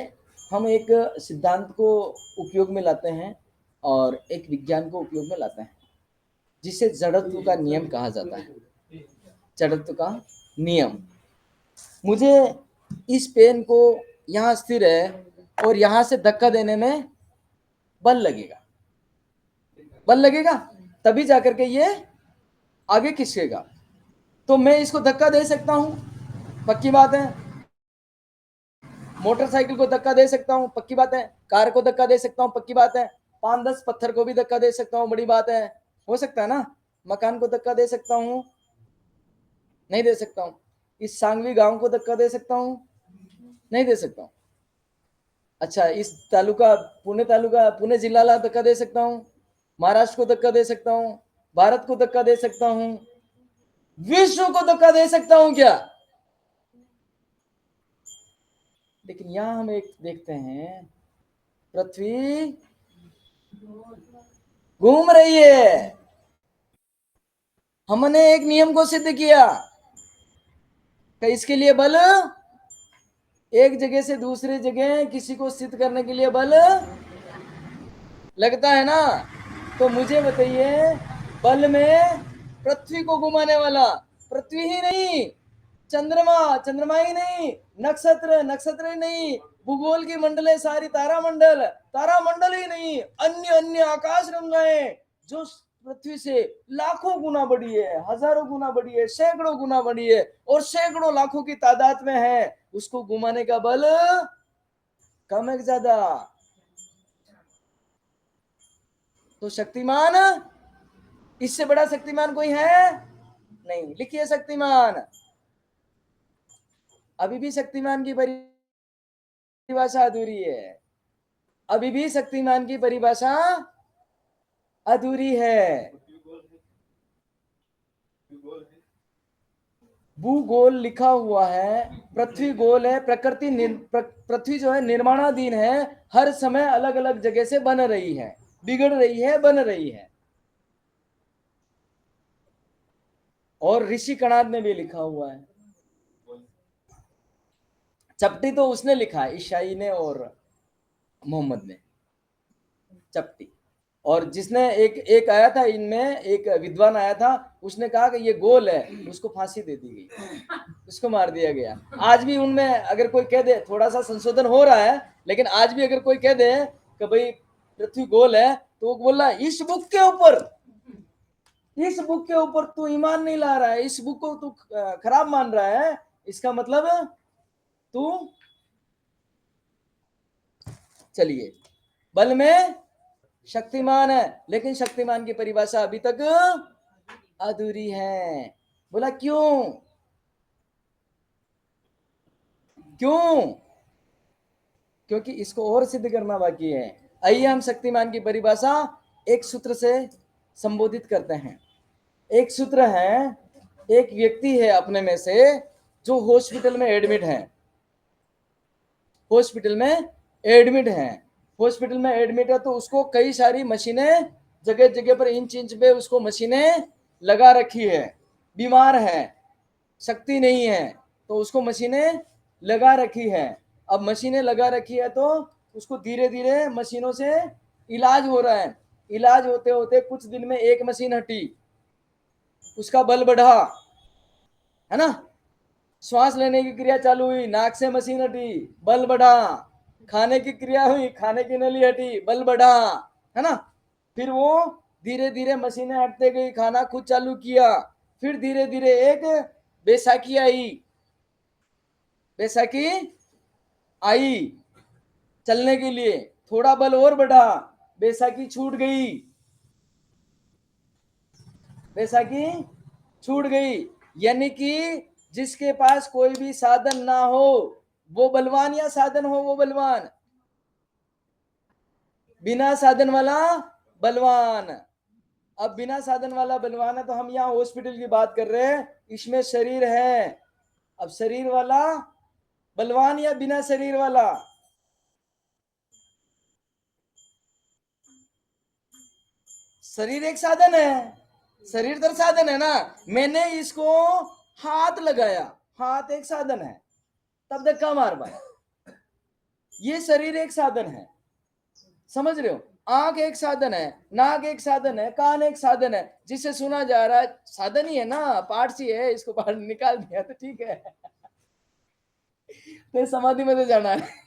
हम एक सिद्धांत को उपयोग में लाते हैं और एक विज्ञान को उपयोग में लाते हैं, जिसे जड़त्व का नियम कहा जाता है। जड़त्व का नियम, मुझे इस पेन को यहाँ स्थिर है और यहाँ से धक्का देने में बल लगेगा, बल लगेगा तभी जाकर के ये आगे खिसकेगा। तो मैं इसको धक्का दे सकता हूं, पक्की बात है। मोटरसाइकिल को धक्का दे सकता हूं, पक्की बात है। कार को धक्का दे सकता हूं, पक्की बात है। 5-10 पत्थर को भी धक्का दे सकता हूं, बड़ी बात है, हो सकता है ना। मकान को धक्का दे सकता हूं, नहीं दे सकता हूं। इस सांगवी गांव को धक्का दे सकता हूं, नहीं दे सकता हूं। अच्छा, इस तालुका पुणे जिल्ह्याला धक्का दे सकता हूं, महाराष्ट्र को धक्का दे सकता हूं, भारत को धक्का दे सकता हूं, विश्व को धक्का दे सकता हूं क्या? लेकिन यहां हम एक देखते हैं, पृथ्वी घूम रही है। हमने एक नियम को सिद्ध किया कि इसके लिए बल, एक जगह से दूसरी जगह किसी को स्थित करने के लिए बल लगता है ना। तो मुझे बताइए, बल में पृथ्वी को घुमाने वाला, पृथ्वी ही नहीं, चंद्रमा ही नहीं, नक्षत्र ही नहीं, भूगोल की मंडलें सारी, तारामंडल ही नहीं, अन्य अन्य आकाश गंगाएं जो पृथ्वी से लाखों गुना बड़ी है, हजारों गुना बड़ी है, सैकड़ों गुना बड़ी है, और सैकड़ों लाखों की तादाद में है, उसको घुमाने का बल कम है ज्यादा? तो शक्तिमान, इससे बड़ा शक्तिमान कोई है नहीं। लिखिए शक्तिमान। अभी भी शक्तिमान की परिभाषा अधूरी है, अभी भी शक्तिमान की परिभाषा अधूरी है। भूगोल लिखा हुआ है, पृथ्वी गोल है, पृथ्वी जो है निर्माणाधीन है, हर समय अलग अलग जगह से बन रही है, बिगड़ रही है, बन रही है। और ऋषि कणाद में भी लिखा हुआ है। चपटी तो उसने लिखा है, ईसाई ने और मोहम्मद ने, चपटी। और जिसने एक आया था, इनमें एक विद्वान आया था, उसने कहा कि ये गोल है, उसको फांसी दे दी गई, उसको मार दिया गया। आज भी उनमें अगर कोई कह दे, थोड़ा सा संशोधन हो रहा है, लेकिन आज भी अगर कोई कह दे कि भाई पृथ्वी गोल है, तो वो बोल रहा है इस बुक के ऊपर तू ईमान नहीं ला रहा है, इस बुक को तू खराब मान रहा है, इसका मतलब तू, चलिए, बल में शक्तिमान है, लेकिन शक्तिमान की परिभाषा अभी तक अधूरी है। बोला क्यों? क्योंकि इसको और सिद्ध करना बाकी है। आइए हम शक्तिमान की परिभाषा एक सूत्र से संबोधित करते हैं। एक सूत्र है, एक व्यक्ति है अपने में से जो हॉस्पिटल में एडमिट है, तो उसको कई सारी मशीनें जगह जगह पर, इंच इंच पे उसको मशीनें लगा रखी है, बीमार है, शक्ति नहीं है, तो उसको मशीनें लगा रखी है। अब मशीनें लगा रखी है तो उसको धीरे धीरे मशीनों से इलाज हो रहा है। इलाज होते होते कुछ दिन में एक मशीन हटी, उसका बल बढ़ा, है ना। श्वास लेने की क्रिया चालू हुई, नाक से मशीन हटी, बल बढ़ा। खाने की क्रिया हुई, खाने की नली हटी, बल बढ़ा, है ना। फिर वो धीरे धीरे मशीनें हटते गई, खाना खुद चालू किया। फिर धीरे धीरे एक बैसाखी आई चलने के लिए, थोड़ा बल और बढ़ा, बैसाखी छूट गई। यानी कि जिसके पास कोई भी साधन ना हो वो बलवान, या साधन हो वो बलवान? बिना साधन वाला बलवान। अब बिना साधन वाला बलवान है, तो हम यहाँ हॉस्पिटल की बात कर रहे हैं, इसमें शरीर है। अब शरीर वाला बलवान या बिना शरीर वाला? शरीर एक साधन है, शरीर तो साधन है ना। मैंने इसको हाथ लगाया, हाथ एक साधन है, तब धक्का मार पाया, ये शरीर एक साधन है, समझ रहे हो। आंख एक साधन है, नाक एक साधन है, कान एक साधन है, जिससे सुना जा रहा है, साधन ही है ना, पार्ट सी है, इसको बाहर निकाल दिया तो ठीक है। तो समाधि में तो जाना है।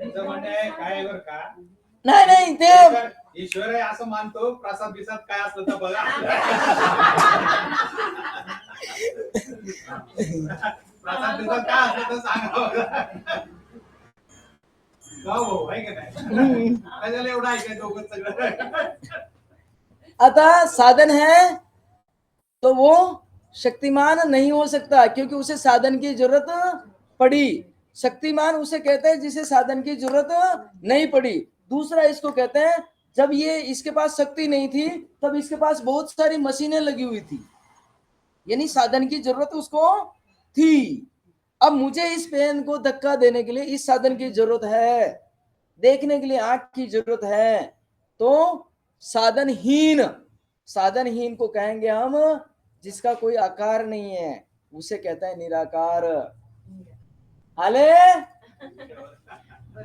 काय बर का, नाही ते ईश्वर आहे असं मानतो, प्रसाद बिसाद काय असलं तर बघा। प्रसाद बिसाद काय असलं तर सांगा। भाऊ आहे का नाही, त्याला एवढं ऐकायचं दोघं सगळं। आता साधन है तो वो शक्तिमान नहीं हो सकता, क्योंकि उसे साधन की जरूरत पड़ी। शक्तिमान उसे कहते हैं जिसे साधन की जरूरत नहीं पड़ी। दूसरा इसको कहते हैं जब ये इसके पास शक्ति नहीं थी, तब इसके पास बहुत सारी मशीनें लगी हुई थी, यानी साधन की जरूरत उसको थी। अब मुझे इस पेन को धक्का देने के लिए इस साधन की जरूरत है, देखने के लिए आंख की जरूरत है, तो साधनहीन को कहेंगे हम जिसका कोई आकार नहीं है, उसे कहता है निराकार। हाले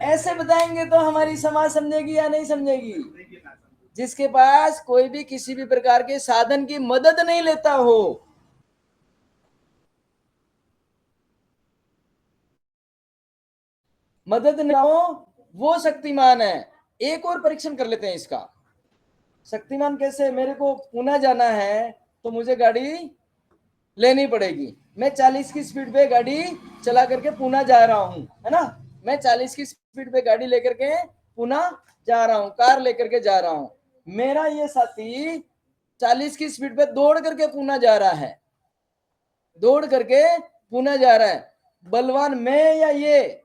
ऐसे बताएंगे तो हमारी समाज समझेगी या नहीं समझेगी? देखिए ना, जिसके पास कोई भी किसी भी प्रकार के साधन की मदद नहीं लेता हो, मदद ना हो, वो शक्तिमान है। एक और परीक्षण कर लेते हैं इसका। शक्तिमान कैसे? मेरे को पुणे जाना है तो मुझे गाड़ी लेनी पड़ेगी। मैं 40 की स्पीड पे गाड़ी चला करके पुणे जा रहा हूं, है ना? मैं 40 की स्पीड पे गाड़ी लेकर के पुणे जा रहा हूं, कार लेकर के जा रहा हूं। मेरा ये साथी 40 की स्पीड पे दौड़ करके पुणे जा रहा है, दौड़ करके पुणे जा रहा है। बलवान मैं या ये?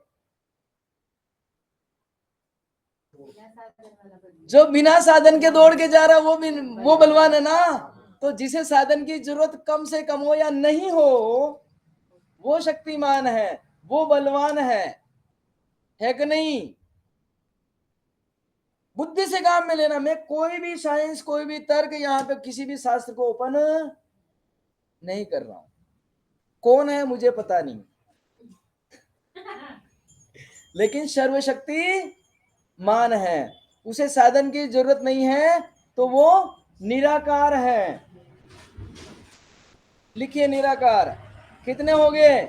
जो बिना साधन के दौड़ के जा रहा है वो बलवान है ना। तो जिसे साधन की जरूरत कम से कम हो या नहीं हो, वो शक्तिमान है, वो बलवान है कि नहीं? बुद्धि से काम में लेना। मैं कोई भी साइंस, कोई भी तर्क यहाँ पे किसी भी शास्त्र को ओपन नहीं कर रहा हूं। कौन है मुझे पता नहीं, लेकिन सर्वशक्ति मान है, उसे साधन की जरूरत नहीं है, तो वो निराकार है। लिखिए निराकार। कितने हो गए?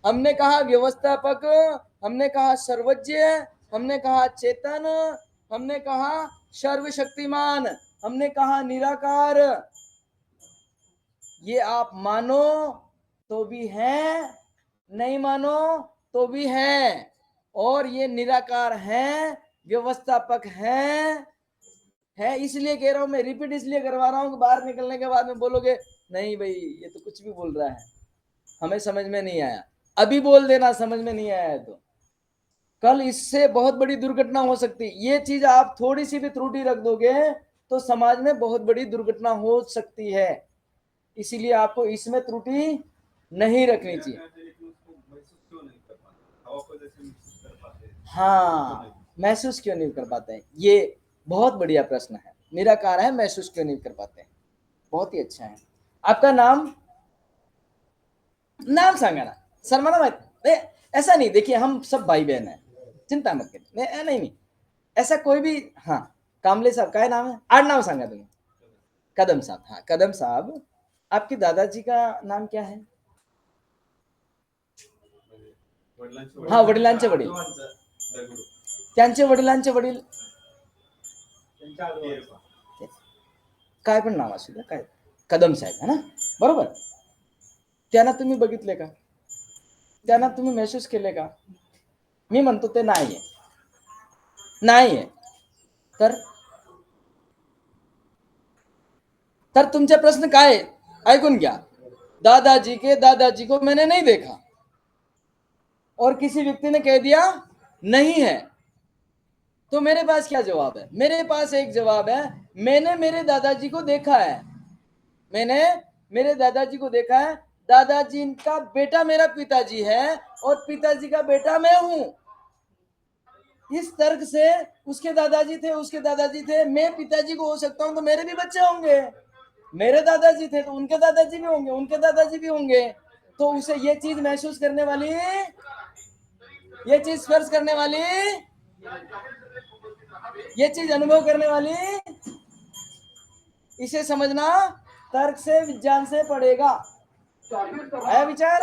हमने कहा व्यवस्थापक, हमने कहा सर्वज्ञ, हमने कहा चेतन, हमने कहा सर्वशक्तिमान, हमने कहा निराकार। ये आप मानो तो भी है, नहीं मानो तो भी है। और ये निराकार है, व्यवस्थापक है इसलिए कह रहा हूं मैं, रिपीट इसलिए करवा रहा हूं कि बाहर निकलने के बाद में बोलोगे नहीं भाई ये तो कुछ भी बोल रहा है, हमें समझ में नहीं आया। अभी बोल देना समझ में नहीं आया है तो कल इससे बहुत बड़ी दुर्घटना हो सकती है। ये चीज आप थोड़ी सी भी त्रुटि रख दोगे तो समाज में बहुत बड़ी दुर्घटना हो सकती है। इसीलिए आपको इसमें त्रुटि नहीं रखनी चाहिए। लेकिन उसको महसूस क्यों नहीं कर पाते? हवा को जैसे महसूस कर पाते हैं, हाँ, महसूस क्यों नहीं कर पाते हैं? ये बहुत बढ़िया प्रश्न है। निराकार है, महसूस क्यों नहीं कर पाते हैं? बहुत ही अच्छा है। आपका नाम सांगा ना, शर्मा ना ऐसा नहीं, देखिए हम सब भाई बहन हैं, चिंता मत करिए। नहीं नहीं ऐसा कोई भी। हाँ, कामले साहब काय नाम है? आडनाव सांगा तुम्ही? कदम साहब। हाँ कदम साहब, आपके दादाजी का नाम क्या है? हाँ, वडिलांचे वडील, दगडू. त्यांचे वडिलांचे वडील त्यांच्या आजोबांचं. काय पण नाव असू द्या, काय कदम साहेब है ना, बरोबर? त्यांना तुम्ही बघितले का? त्यांना तुम्ही महसूस केले का? मी म्हणतो ते नाहीये, नाहीये तर तुमचे प्रश्न काय आहेत? ऐकून घ्या। दादाजी के दादाजी को मैंने नहीं देखा और किसी व्यक्ति ने कह दिया नहीं है, तो मेरे पास क्या जवाब है? मेरे पास एक जवाब है, मैंने मेरे दादाजी को देखा है, मैंने मेरे दादाजी को देखा है। दादाजी का बेटा मेरा पिताजी है और पिताजी का बेटा मैं हूं। इस तर्क से उसके दादाजी थे, उसके दादाजी थे, मैं पिताजी को हो सकता हूं तो मेरे भी बच्चे होंगे। मेरे दादाजी थे तो उनके दादाजी भी होंगे, उनके दादाजी भी होंगे। तो उसे ये चीज महसूस करने वाली, ये चीज स्पर्श करने वाली, ये चीज अनुभव करने वाली, इसे समझना तर्क से, विज्ञान से पड़ेगा। है विचार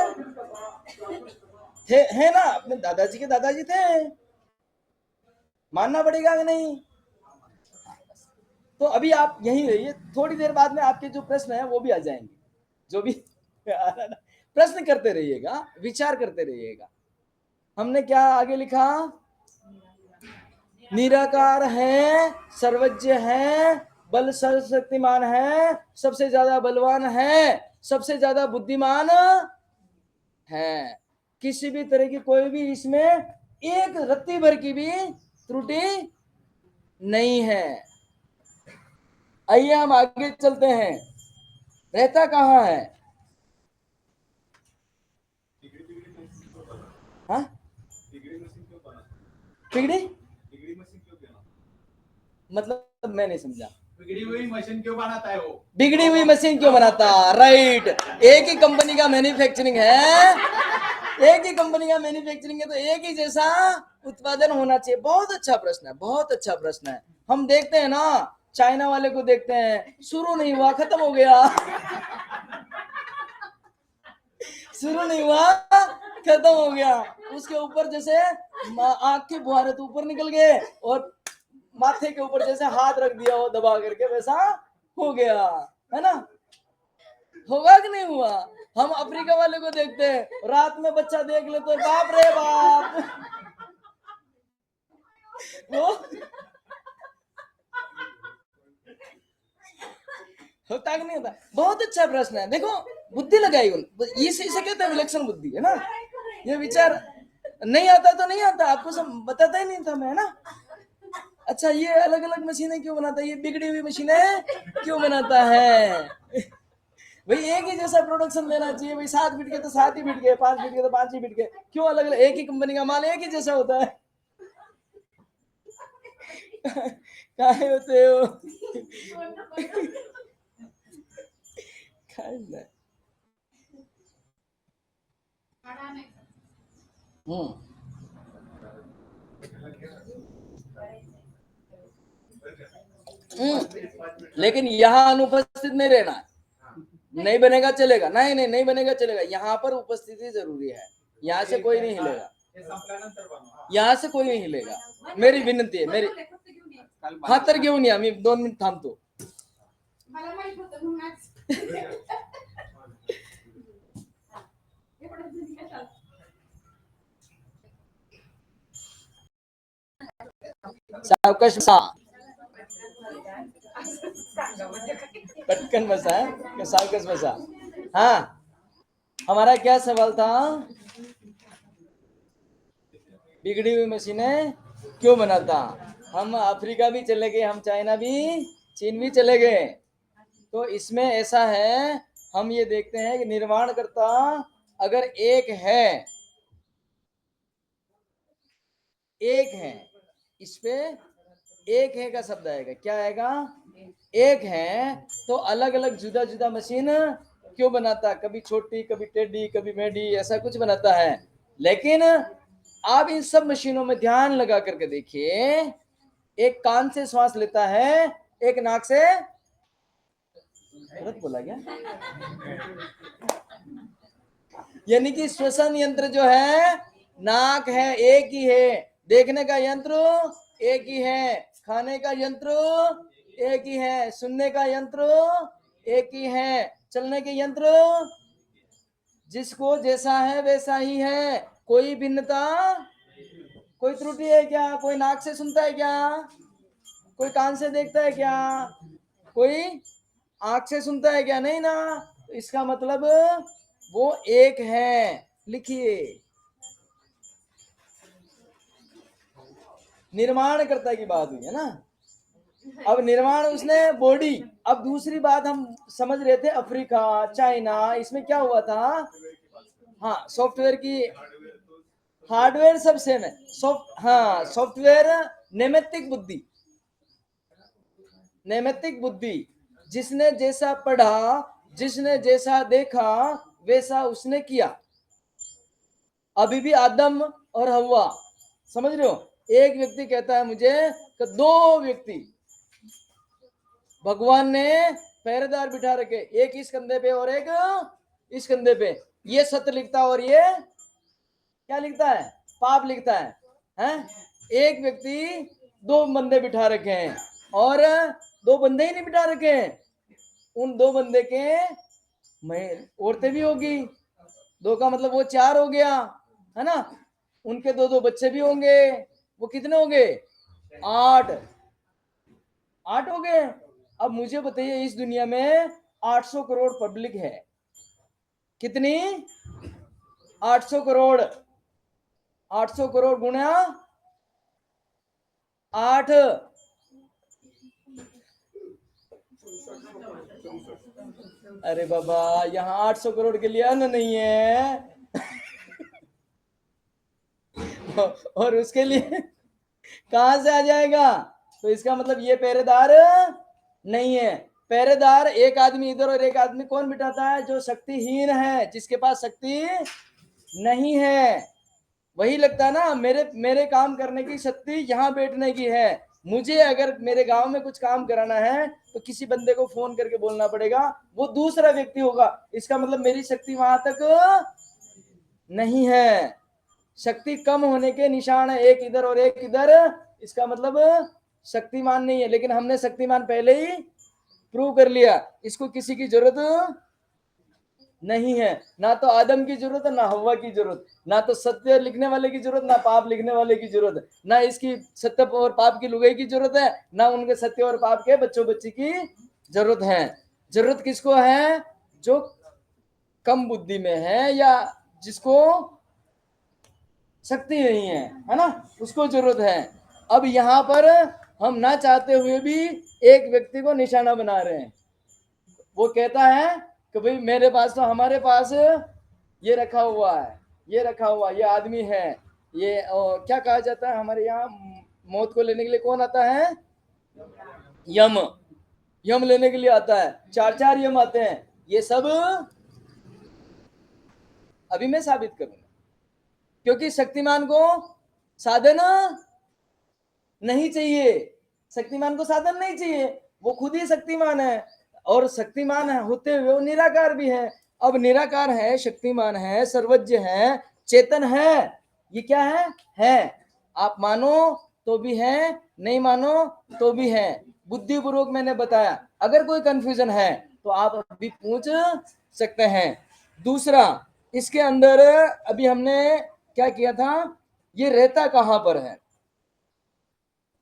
है ना? अपने दादाजी के दादाजी थे, मानना पड़ेगा कि नहीं? तो अभी आप यहीं रहिए, थोड़ी देर बाद में आपके जो प्रश्न है वो भी आ जाएंगे। जो भी प्रश्न करते रहिएगा, विचार करते रहिएगा। हमने क्या आगे लिखा? निराकार है, सर्वज्ञ है, बल सर्वशक्तिमान है, सबसे ज्यादा बलवान है, सबसे ज्यादा बुद्धिमान है। किसी भी तरह की कोई भी इसमें एक रत्ती भर की भी त्रुटि नहीं है। आइए हम आगे चलते हैं। रहता कहाँ है? हाँ, डिग्री मशीन क्यों बना? पिगड़ी डिग्री मशीन क्यों बना? मतलब मैं नहीं समझा। बिगड़ी हुई मशीन क्यों बनाता है वो? बिगड़ी हुई मशीन क्यों बनाता? राइट, एक ही कंपनी का मैन्युफैक्चरिंग है, एक ही कंपनी का मैन्युफैक्चरिंग है तो एक ही जैसा उत्पादन होना चाहिए। बहुत अच्छा प्रश्न है, बहुत अच्छा प्रश्न है। हम देखते हैं ना, चाइना वाले को देखते हैं, शुरू नहीं हुआ खत्म हो गया, शुरू नहीं हुआ खत्म हो गया। उसके ऊपर जैसे आंख के बुहारे तो ऊपर निकल गए और माथे के ऊपर जैसे हाथ रख दिया वो दबा करके वैसा हो गया, है ना? होगा कि नहीं हुआ? हम अफ्रीका वाले को देखते हैं, रात में बच्चा देख ले तो बाप रे बाप, वो होता कि नहीं होता? बहुत अच्छा प्रश्न है। देखो, बुद्धि लगाई इसे कहते हैं विलक्षण बुद्धि, है ना? ये विचार नहीं आता तो नहीं आता, आपको सब बताता ही नहीं था मैं, है ना? अच्छा, ये अलग अलग मशीनें क्यों बनाता है, ये बिगड़ी हुई मशीनें क्यों बनाता है? भाई एक ही जैसा प्रोडक्शन देना चाहिए भाई, 7 बिट के तो 7 ही बिट के, 5 बिट के तो 5 ही बिट के, क्यों अलग अलग? एक ही कंपनी का माल एक ही जैसा होता है। काहे होते हो? लेकिन यहाँ अनुपस्थित नहीं रहना है। नहीं बनेगा चलेगा, नहीं नहीं नहीं बनेगा चलेगा, यहाँ पर उपस्थिति जरूरी है। यहाँ से कोई नहीं हिलेगा, यहाँ से कोई नहीं हिलेगा। मेरी विनंती है, मेरी हात तर घेऊन या, मी 2 मिनिट थांबतो। सावकाश बसा, पटकन बसा है, सावकाश बसा। हाँ, हमारा क्या सवाल था? बिगड़ी हुई मशीनें क्यों बनाता? हम अफ्रीका भी चले गए, हम चाइना भी, चीन भी चले गए, तो इसमें ऐसा है, हम ये देखते हैं कि निर्माणकर्ता अगर एक है, इस पे एक है का शब्द आएगा, क्या आएगा? एक है, तो अलग अलग जुदा जुदा मशीन क्यों बनाता? कभी छोटी, कभी टेढ़ी, कभी मेढ़ी, ऐसा कुछ बनाता है। लेकिन आप इन सब मशीनों में ध्यान लगा करके देखिए, एक कान से श्वास लेता है, एक नाक से, गलत बोला क्या? यानी कि श्वसन यंत्र जो है, नाक है एक ही है, देखने का यंत्र एक ही है, खाने का यंत्र एक ही है, सुनने का यंत्र एक ही है, चलने के यंत्र जिसको जैसा है वैसा ही है, कोई भिन्नता, कोई त्रुटि है क्या? कोई नाक से सुनता है क्या? कोई कान से देखता है क्या? कोई आंख से सुनता है क्या? नहीं ना। तो इसका मतलब वो एक है। लिखिए, निर्माणकर्ता की बात हुई है ना। अब निर्माण उसने बॉडी, अब दूसरी बात हम समझ रहे थे अफ्रीका, चाइना, इसमें क्या हुआ था? हाँ, सॉफ्टवेयर की, हार्डवेयर सब सेम है, हाँ, सॉफ्टवेयर नैमित्तिक बुद्धि, नैमित्तिक बुद्धि, जिसने जैसा पढ़ा, जिसने जैसा देखा वैसा उसने किया। अभी भी आदम और हवा, समझ रहे हो? एक व्यक्ति कहता है मुझे कि 2 व्यक्ति भगवान ने पहरेदार बिठा रखे, एक इस कंधे पे और एक इस कंधे पे, ये सत्य लिखता और ये क्या लिखता है? पाप लिखता है? एक व्यक्ति 2 बंदे बिठा रखे हैं, और 2 बंदे ही नहीं बिठा रखे हैं, उन 2 बंदे के औरतें भी होगी, 2 का मतलब वो 4 हो गया, है ना? उनके 2 बच्चे भी होंगे, वो कितने हो गए? 8 हो गए। अब मुझे बताइए, इस दुनिया में 800 करोड़ पब्लिक है, कितनी? 800 करोड़, 800 करोड़ गुणा 8, अरे बाबा, यहाँ 800 करोड़ के लिए अन्न नहीं है और उसके लिए कहां से आ जाएगा? तो इसका मतलब ये पहरेदार नहीं है। पहरेदार एक आदमी इधर और एक आदमी कौन बिठाता है? जो शक्तिहीन है, जिसके पास शक्ति नहीं है। वही लगता है ना, मेरे मेरे काम करने की शक्ति यहाँ बैठने की है। मुझे अगर मेरे गांव में कुछ काम कराना है तो किसी बंदे को फोन करके बोलना पड़ेगा, वो दूसरा व्यक्ति होगा। इसका मतलब मेरी शक्ति वहां तक नहीं है। शक्ति कम होने के निशान है, एक इधर और एक इधर, इसका मतलब शक्तिमान नहीं है। लेकिन हमने शक्तिमान पहले ही प्रूव कर लिया, इसको किसी की जरूरत नहीं है। ना तो आदम की जरूरत है, ना हवा की जरूरत, ना तो सत्य लिखने वाले की जरूरत, ना पाप लिखने वाले की जरूरत, ना इसकी सत्य और पाप की लुगाई की जरूरत है, ना उनके सत्य और पाप के बच्चों बच्ची की जरूरत है। जरूरत किसको है? जो कम बुद्धि में है या जिसको शक्ति नहीं है ना, उसको जरूरत है। अब यहाँ पर हम ना चाहते हुए भी एक व्यक्ति को निशाना बना रहे हैं। वो कहता है कि भाई मेरे पास तो, हमारे पास ये रखा हुआ है, ये रखा हुआ, ये आदमी है, ये क्या कहा जाता है हमारे यहाँ, मौत को लेने के लिए कौन आता है? यम। यम लेने के लिए आता है, 4 यम आते हैं। ये सब अभी मैं साबित करूंगा, क्योंकि शक्तिमान को साधन नहीं चाहिए। शक्तिमान को साधन नहीं चाहिए, वो खुद ही शक्तिमान है। और शक्तिमान होते हुए वो निराकार भी है। अब निराकार है, शक्तिमान है, सर्वज्ञ है, चेतन है। ये क्या है? आप मानो तो भी है, नहीं मानो तो भी है। बुद्धिपूर्वक मैंने बताया। अगर कोई कंफ्यूजन है तो आप अभी पूछ सकते हैं। दूसरा, इसके अंदर अभी हमने क्या किया था, ये रहता कहां पर है?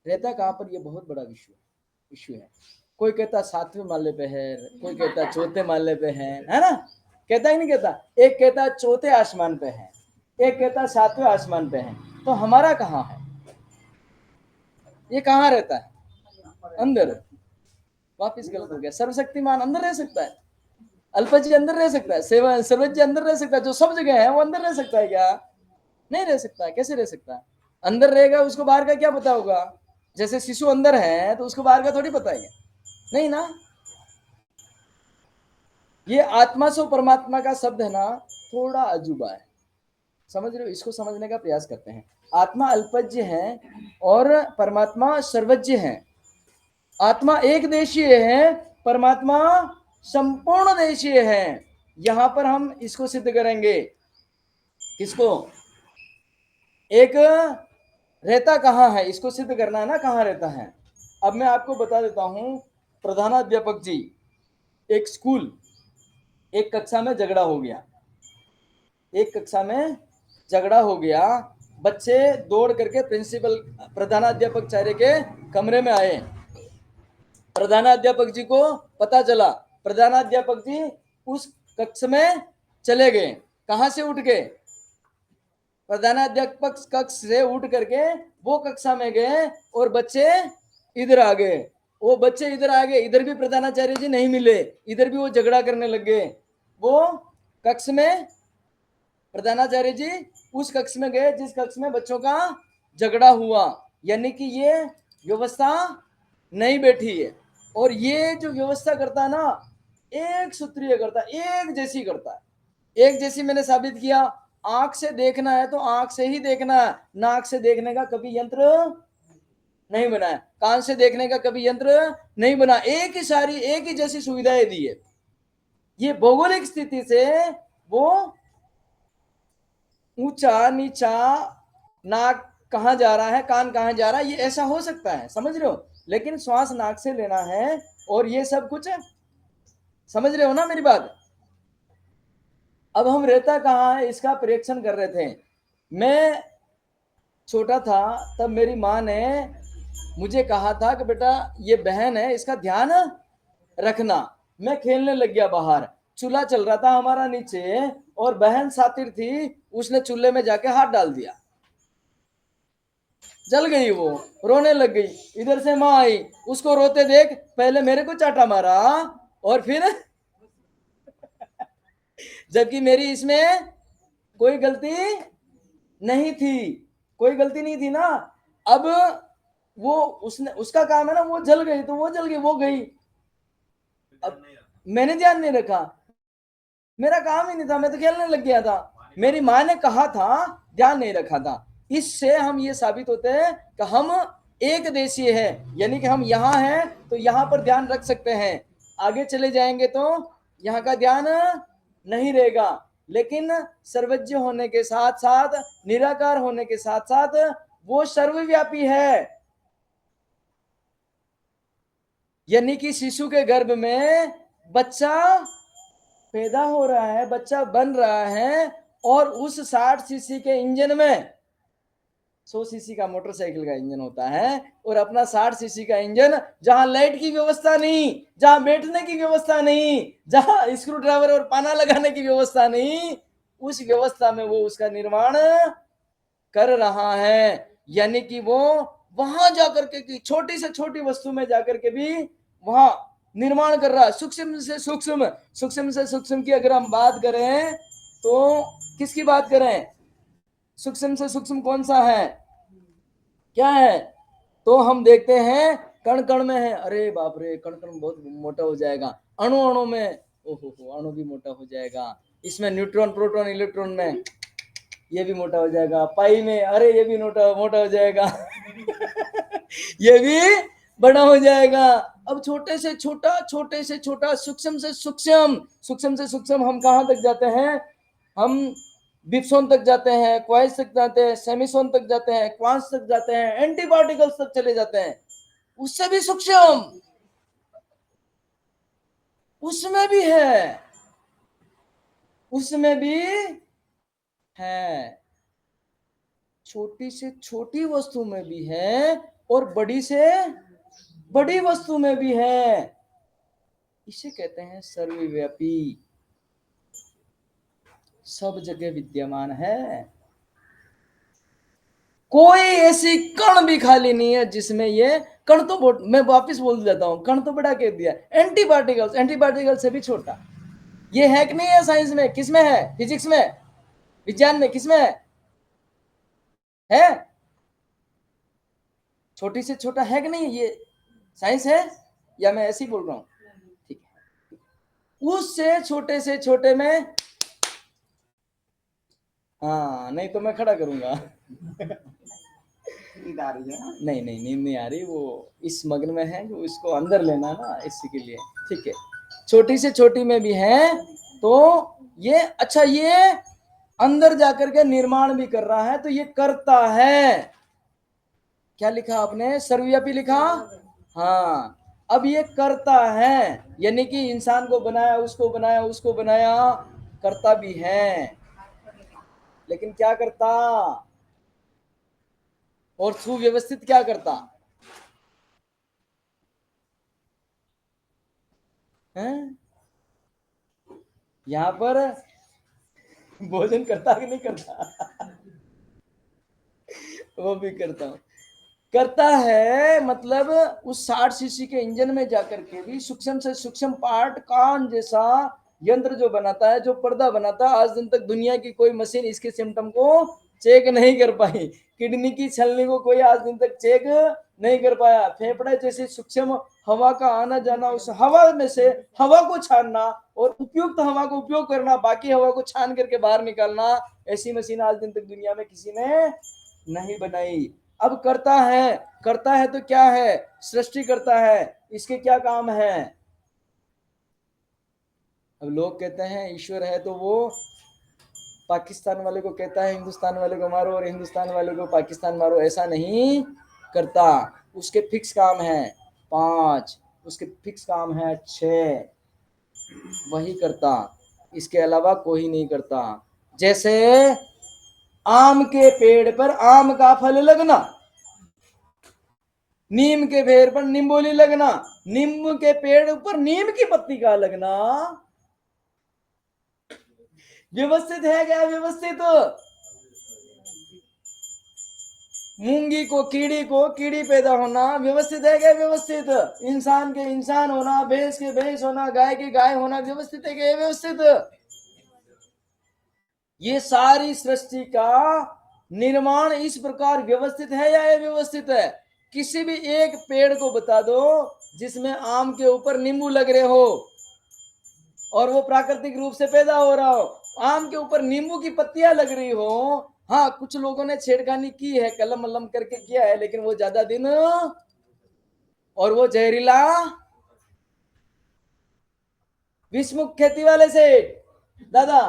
रहता कहां पर, ये बहुत बड़ा इश्यू है। कोई कहता 7वें माले पे है, कोई कहता 4थे माले पे है ना? कहता ही नहीं कहता। एक कहता 4थे आसमान पे है, एक कहता 7वें आसमान पे है। तो हमारा कहाँ है? ये कहाँ रहता है? अंदर। वापिस गलत हो गया। सर्वशक्तिमान अंदर रह सकता है, अल्पजी अंदर रह सकता है, सर्वज्ञ अंदर रह सकता है। जो सब जगह है वो अंदर रह सकता है क्या? नहीं रह सकता है। कैसे रह सकता है? अंदर रहेगा, उसको बाहर का क्या पता होगा? जैसे शिशु अंदर है तो उसको बाहर का थोड़ी पता है, नहीं ना? ये आत्मा सो परमात्मा का शब्द है ना, थोड़ा अजूबा है। समझ रहे हो? इसको समझने का प्रयास करते हैं। आत्मा अल्पज्य है और परमात्मा सर्वज्ञ है। आत्मा एक देशीय है, परमात्मा संपूर्ण देशीय है। यहां पर हम इसको सिद्ध करेंगे। किसको? एक रहता कहाँ है, इसको सिद्ध करना है ना, कहाँ रहता है। अब मैं आपको बता देता हूं। प्रधानाध्यापक जी, एक स्कूल, एक कक्षा में झगड़ा हो गया, एक कक्षा में झगड़ा हो गया। बच्चे दौड़ करके प्रिंसिपल, प्रधानाध्यापक के कमरे में आए। प्रधानाध्यापक जी को पता चला, प्रधानाध्यापक जी उस कक्ष में चले गए। कहां से उठ के? प्रधानाध्यापक कक्ष से उठ करके वो कक्षा में गए और बच्चे इधर आ गए। वो बच्चे इधर आ गए, इधर भी प्रधानाचार्य जी नहीं मिले, इधर भी वो झगड़ा करने लग गए। वो कक्ष में, प्रधानाचार्य जी उस कक्ष में गए जिस कक्ष में बच्चों का झगड़ा हुआ। यानी कि ये व्यवस्था नहीं बैठी है। और ये जो व्यवस्था करता है ना, एक सूत्रीय करता है, एक जैसी करता है। एक जैसी मैंने साबित किया। आंख से देखना है तो आंख से ही देखना है, नाक से देखने का कभी यंत्र नहीं बना है, कान से देखने का कभी यंत्र नहीं बना। एक ही सारी, एक ही जैसी सुविधाएं दी है। ये भौगोलिक स्थिति से वो ऊंचा नीचा, नाक कहां जा रहा है, कान कहां जा रहा है, ये ऐसा हो सकता है, समझ रहे हो? लेकिन श्वास नाक से लेना है और ये सब कुछ है। समझ रहे हो ना मेरी बात? अब हम रहता कहाँ है इसका परीक्षण कर रहे थे। मैं छोटा था तब मेरी माँ ने मुझे कहा था कि बेटा ये बहन है, इसका ध्यान रखना। मैं खेलने लग गया बाहर, चूल्हा चल रहा था हमारा नीचे और बहन सातिर थी, उसने चूल्हे में जाके हाथ डाल दिया, जल गई, वो रोने लग गई। इधर से माँ आई, उसको रोते देख पहले मेरे को चाटा मारा और फिर जबकि मेरी इसमें कोई गलती नहीं थी, कोई गलती नहीं थी ना। अब वो उसने, उसका काम है ना, वो जल गई तो वो जल गई, वो गई। अब मैंने ध्यान नहीं रखा, मेरा काम ही नहीं था, मैं तो खेलने लग गया था। मेरी माँ ने कहा था, ध्यान नहीं रखा था। इससे हम ये साबित होते हैं कि हम एक देशीय है, यानी कि हम यहाँ हैं तो यहाँ पर ध्यान रख सकते हैं, आगे चले जाएंगे तो यहाँ का ध्यान नहीं रहेगा। लेकिन सर्वज्ञ होने के साथ साथ, निराकार होने के साथ साथ वो सर्वव्यापी है। यानी कि शिशु के गर्भ में बच्चा पैदा हो रहा है, बच्चा बन रहा है, और उस 60 सीसी के इंजन में 100 सीसी का मोटरसाइकिल का इंजन होता है, और अपना 60 सीसी का इंजन, जहां लाइट की व्यवस्था नहीं, जहां बैठने की व्यवस्था नहीं, जहां स्क्रू ड्राइवर और पाना लगाने की व्यवस्था नहीं, उस व्यवस्था में वो उसका निर्माण कर रहा है। यानी कि वो वहां जाकर के, छोटी से छोटी वस्तु में जाकर के भी वहां निर्माण कर रहा है। सूक्ष्म से सूक्ष्म, सूक्ष्म से सूक्ष्म की अगर हम बात करें तो किसकी बात करें? सूक्ष्म से सूक्ष्म कौन सा है, क्या है? तो हम देखते हैं कण कण में है, अरे बाप रे, कण कण बहुत मोटा हो जाएगा। अणु अणु में, ओहो, अणु भी मोटा हो जाएगा। इसमें न्यूट्रॉन, प्रोटॉन, इलेक्ट्रॉन में ये भी मोटा हो जाएगा। पाई में, अरे ये भी मोटा हो जाएगा। ये भी बड़ा हो जाएगा। अब छोटे से छोटा, छोटे से छोटा, सूक्ष्म से सूक्ष्म, सूक्ष्म से सूक्ष्म हम कहां तक जाते हैं? हम बिप्सोन तक जाते हैं, क्वाइस तक जाते हैं, सेमिसोन तक जाते हैं, क्वांट्स तक जाते हैं, एंटी पार्टिकल्स तक चले जाते हैं। उससे भी सूक्ष्म, उसमें भी है, उसमें भी है। छोटी से छोटी वस्तु में भी है और बड़ी से बड़ी वस्तु में भी है। इसे कहते हैं सर्वव्यापी, सब जगह विद्यमान है। कोई ऐसी कण भी खाली नहीं है जिसमें ये कण, तो मैं वापस बोल देता हूं, कण तो बड़ा कह दिया, एंटी पार्टिकल्स, एंटी पार्टिकल से भी छोटा। ये है कि नहीं है? साइंस में किसमें है? फिजिक्स में, विज्ञान में किसमें है? छोटी से छोटा है कि नहीं? ये साइंस है या मैं ऐसे ही बोल रहा हूं? ठीक है। उससे छोटे से छोटे में, हाँ, नहीं तो मैं खड़ा करूंगा। नींद आ रही है? नहीं नहीं, नींद नहीं आ रही, वो इस मग्न में है कि इसको अंदर लेना ना, इसी के लिए। ठीक है, छोटी से छोटी में भी है तो ये, अच्छा, ये अंदर जाकर के निर्माण भी कर रहा है, तो ये करता है। क्या लिखा आपने? सर्वव्यापी लिखा? हाँ। अब ये करता है, यानी कि इंसान को बनाया, उसको बनाया, उसको बनाया, करता भी है। लेकिन क्या करता? और सुव्यवस्थित क्या करता है? यहां पर भोजन करता कि नहीं करता? वो भी करता हूं, करता है। मतलब उस 60 सीसी के इंजन में जाकर के भी सूक्ष्म से सूक्ष्म पार्ट, कान जैसा यंत्र जो बनाता है, जो पर्दा बनाता है, आज दिन तक दुनिया की कोई मशीन इसके सिम्टम को चेक नहीं कर पाई। किडनी की छलनी को कोई आज दिन तक चेक नहीं कर पाया। फेफड़े जैसे सूक्ष्म हवा का आना जाना, उस हवा में से हवा को छानना और उपयुक्त हवा को उपयोग करना, बाकी हवा को छान करके बाहर निकालना, ऐसी मशीन आज दिन तक दुनिया में किसी ने नहीं बनाई। अब करता है, करता है तो क्या है? सृष्टि करता है। इसके क्या काम है? अब लोग कहते हैं ईश्वर है तो वो पाकिस्तान वाले को कहता है हिंदुस्तान वाले को मारो, और हिंदुस्तान वाले को पाकिस्तान मारो। ऐसा नहीं करता। उसके फिक्स काम है 5, उसके फिक्स काम है 6, वही करता, इसके अलावा कोई नहीं करता। जैसे आम के पेड़ पर आम का फल लगना, नीम के पेड़ पर नींबोली लगना, नींबू के पेड़ पर नीम की पत्ती का लगना, व्यवस्थित है क्या? व्यवस्थित। मूंगी को कीड़ी पैदा होना व्यवस्थित है क्या? व्यवस्थित। इंसान के इंसान होना, भैंस के भैंस होना, गाय के गाय होना व्यवस्थित है क्या? व्यवस्थित। ये सारी सृष्टि का निर्माण इस प्रकार व्यवस्थित है या अव्यवस्थित है? किसी भी एक पेड़ को बता दो जिसमें आम के ऊपर नींबू लग रहे हो और वो प्राकृतिक रूप से पैदा हो रहा हो, आम के ऊपर नींबू की पत्तियां लग रही हो, हाँ कुछ लोगों ने छेड़खानी की है, कलम वलम करके किया है, लेकिन वो ज्यादा दिन, और वो जहरीला विषमुक्त खेती वाले से दादा,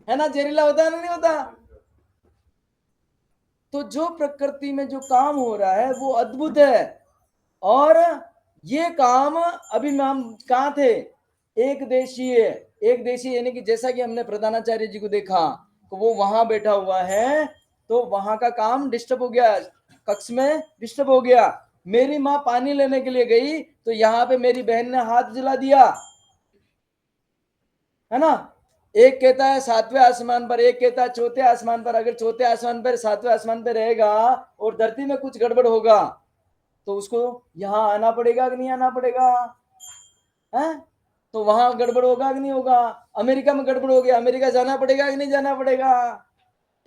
है ना, जहरीला होता है ना, नहीं होता? तो जो प्रकृति में जो काम हो रहा है वो अद्भुत है। और ये काम अभी हम कहाँ थे, एक देशीय, एक देशीय यानी कि जैसा कि हमने प्रधानाचार्य जी को देखा तो वो वहां बैठा हुआ है, तो वहां का काम डिस्टर्ब हो गया, कक्ष में डिस्टर्ब हो गया। मेरी माँ पानी लेने के लिए गई तो यहाँ पे मेरी बहन ने हाथ जला दिया, है ना। एक कहता है सातवें आसमान पर, एक कहता है चौथे आसमान पर। अगर चौथे आसमान पर, सातवें आसमान पर रहेगा और धरती में कुछ गड़बड़ होगा तो उसको यहाँ आना पड़ेगा कि नहीं आना पड़ेगा, है? तो वहां गड़बड़ होगा कि नहीं होगा? अमेरिका में गड़बड़ हो गया, अमेरिका जाना पड़ेगा कि नहीं जाना पड़ेगा?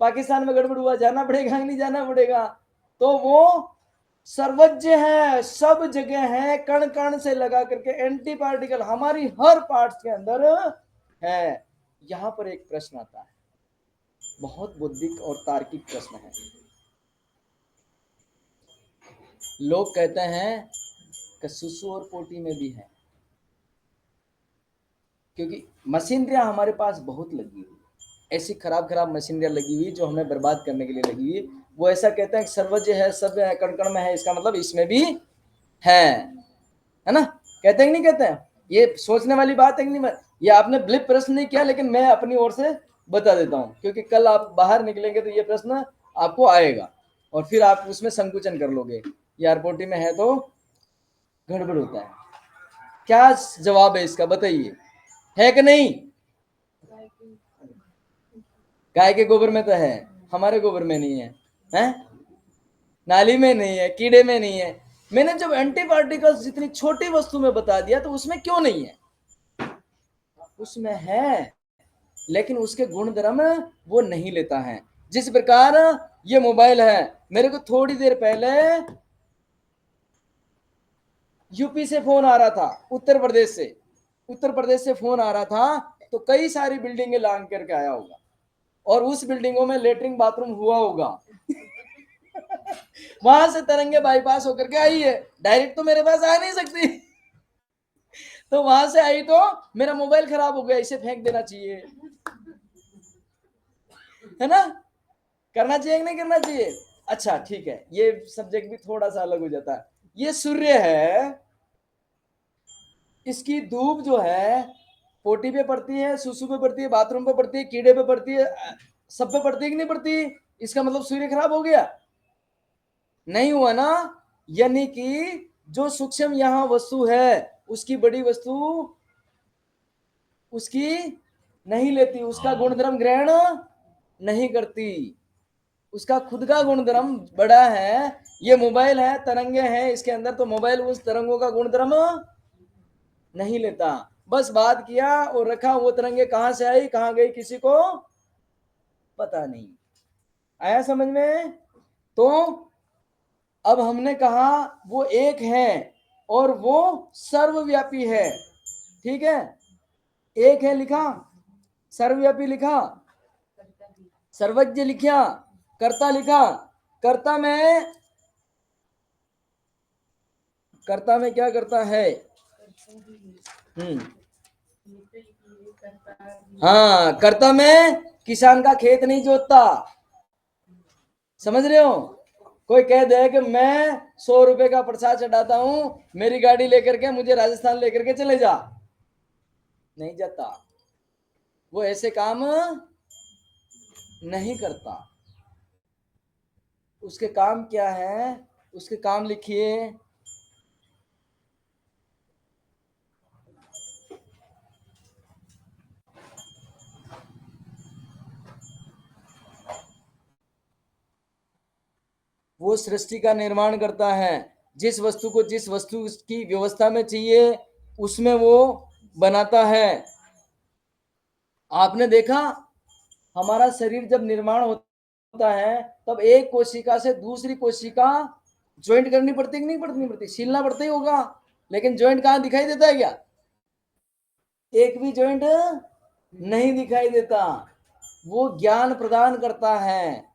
पाकिस्तान में गड़बड़ हुआ, जाना पड़ेगा कि नहीं जाना पड़ेगा? तो वो सर्वज्ञ है, सब जगह है, कण कण से लगा करके एंटी पार्टिकल हमारी हर पार्ट्स के अंदर है। यहां पर एक प्रश्न आता है, बहुत बौद्धिक और तार्किक प्रश्न है। लोग कहते हैं कि सुसु और पोटी में भी है, क्योंकि मशीनरियां हमारे पास बहुत लगी हुई, ऐसी खराब खराब मशीनरियां लगी हुई जो हमें बर्बाद करने के लिए लगी हुई। वो ऐसा कहते हैं कि सर्वज्ञ है, सब है, कण कण में है, इसका मतलब इसमें भी है ना? कहते हैं कि नहीं कहते हैं? ये सोचने वाली बात है कि नहीं? ये आपने ब्लिप प्रश्न नहीं किया, लेकिन मैं अपनी ओर से बता देता हूं, क्योंकि कल आप बाहर निकलेंगे तो ये प्रश्न आपको आएगा और फिर आप उसमें संकुचन कर लोगे, यार पोटी में है तो गड़बड़ होता है। क्या जवाब है इसका, बताइए, है कि नहीं? गाय के गोबर में तो है, हमारे गोबर में नहीं है, हैं? नाली में नहीं है, कीड़े में नहीं है। मैंने जब एंटी पार्टिकल्स जितनी छोटी वस्तु में बता दिया तो उसमें क्यों नहीं है? उसमें है, लेकिन उसके गुण धर्म वो नहीं लेता है। जिस प्रकार ये मोबाइल है, मेरे को थोड़ी देर पहले यूपी से फोन आ रहा था, उत्तर प्रदेश से फोन आ रहा था, तो कई सारी बिल्डिंगें लांग करके आया होगा और उस बिल्डिंगों में लेटरिन बाथरूम हुआ होगा। वहां से तरंगे बाईपास होकर के आई है, डायरेक्ट तो मेरे पास आ नहीं सकती। तो वहां से आई तो मेरा मोबाइल खराब हो गया, इसे फेंक देना चाहिए, है ना? करना चाहिए कि नहीं करना चाहिए? अच्छा ठीक है, ये सब्जेक्ट भी थोड़ा सा अलग हो जाता है। ये सूर्य है, इसकी धूप जो है पोटी पे पड़ती है, सुसु पे पड़ती है, बाथरूम पे पड़ती है, कीड़े पे पड़ती है, सब पे पड़ती है कि नहीं पड़ती? इसका मतलब सूर्य खराब हो गया? नहीं हुआ ना। यानी कि जो सूक्ष्म यहां वस्तु है उसकी बड़ी वस्तु उसकी नहीं लेती, उसका गुणधर्म ग्रहण नहीं करती, उसका खुद का गुणधर्म बड़ा है। ये मोबाइल है, तरंगे हैं इसके अंदर, तो मोबाइल उस तरंगों का गुणधर्म नहीं लेता, बस बात किया और रखा। वो तरंगे कहां से आई कहां गई किसी को पता नहीं। आया समझ में? तो अब हमने कहा वो एक है और वो सर्वव्यापी है, ठीक है? एक है लिखा, सर्वव्यापी लिखा, सर्वज्ञ लिखा, कर्ता लिखा। कर्ता में क्या करता है? हाँ, कर्ता में किसान का खेत नहीं जोतता, समझ रहे हो? कोई कह दे कि मैं 100 रुपए का प्रसाद चढ़ाता हूं, मेरी गाड़ी लेकर के मुझे राजस्थान लेकर के चले जा, नहीं जाता, वो ऐसे काम नहीं करता। उसके काम क्या है? उसके काम लिखिए, वो सृष्टि का निर्माण करता है, जिस वस्तु को जिस वस्तु की व्यवस्था में चाहिए उसमें वो बनाता है। आपने देखा हमारा शरीर जब निर्माण होता है तब एक कोशिका से दूसरी कोशिका ज्वाइंट करनी पड़ती कि नहीं पड़ती? सीलना पड़ता ही होगा, लेकिन ज्वाइंट कहां दिखाई देता है क्या? एक भी ज्वाइंट नहीं दिखाई देता। वो ज्ञान प्रदान करता है।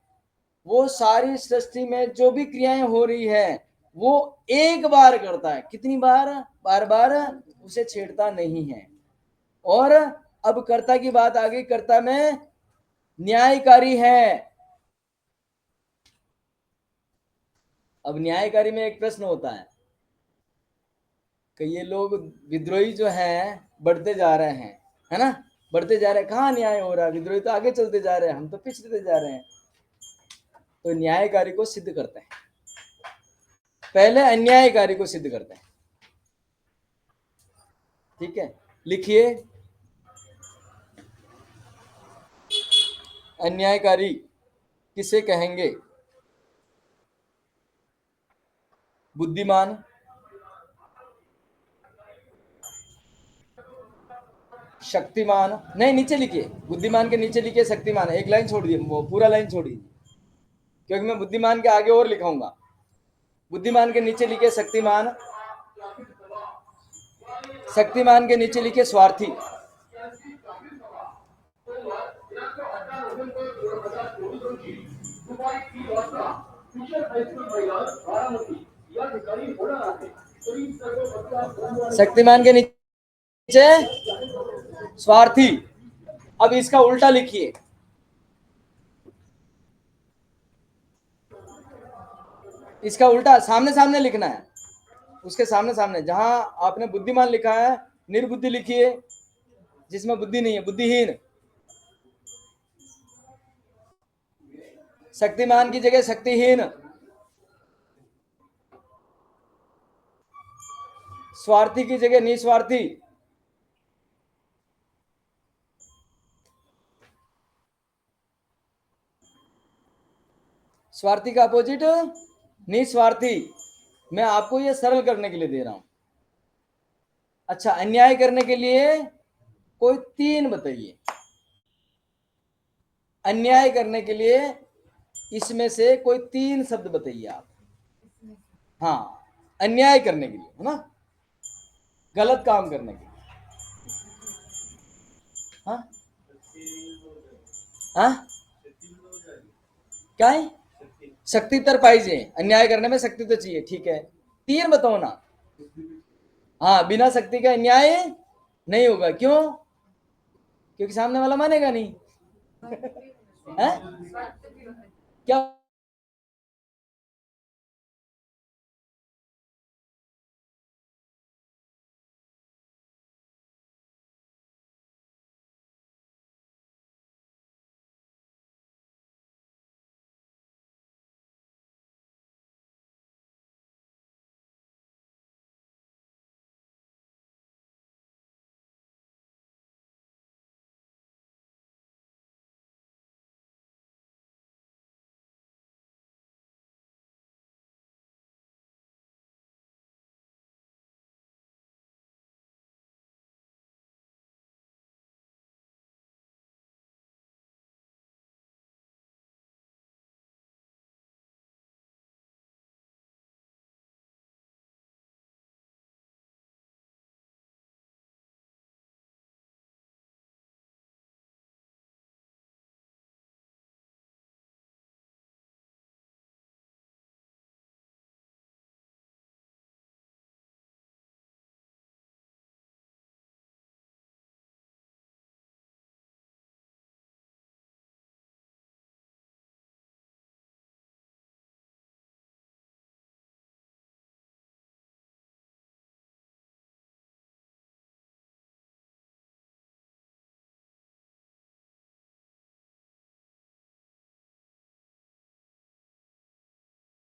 वो सारी सृष्टि में जो भी क्रियाएं हो रही है वो एक बार करता है। कितनी बार? बार बार उसे छेड़ता नहीं है। और अब कर्ता की बात आ गई। कर्ता में न्यायकारी है। अब न्यायकारी में एक प्रश्न होता है कि ये लोग विद्रोही जो हैं बढ़ते जा रहे हैं, है ना, बढ़ते जा रहे हैं, कहाँ न्याय हो रहा है? विद्रोही तो आगे चलते जा रहे हैं, हम तो पिछड़ते जा रहे हैं। तो न्यायकारी को सिद्ध करते हैं, पहले अन्यायकारी को सिद्ध करते हैं। ठीक है, लिखिए, अन्यायकारी किसे कहेंगे? बुद्धिमान, शक्तिमान, नहीं नीचे लिखिए, बुद्धिमान के नीचे लिखिए शक्तिमान। एक लाइन छोड़ दिए, वो पूरा लाइन छोड़िए, क्योंकि मैं बुद्धिमान के आगे और लिखाऊंगा। बुद्धिमान के नीचे लिखिए शक्तिमान, शक्तिमान के नीचे लिखिए स्वार्थी। शक्तिमान के नीचे स्वार्थी। अब इसका उल्टा लिखिए, इसका उल्टा सामने सामने लिखना है, उसके सामने सामने। जहां आपने बुद्धिमान लिखा है निर्बुद्धि लिखिए, जिसमें बुद्धि नहीं है, बुद्धिहीन। शक्तिमान की जगह शक्तिहीन। स्वार्थी की जगह निस्वार्थी। स्वार्थी का अपोजिट निस्वार्थी। मैं आपको ये सरल करने के लिए दे रहा हूं। अच्छा, अन्याय करने के लिए कोई तीन बताइए। अन्याय करने के लिए इसमें से कोई तीन शब्द बताइए आप। हाँ, अन्याय करने के लिए, है ना, गलत काम करने के लिए। हाँ हाँ, क्या है? शक्ति तर पाहिजे, अन्याय करने में शक्ति तो चाहिए। ठीक है, तीन बताओ ना। हाँ, बिना शक्ति का अन्याय नहीं होगा। क्यों? क्योंकि सामने वाला मानेगा नहीं। है क्या?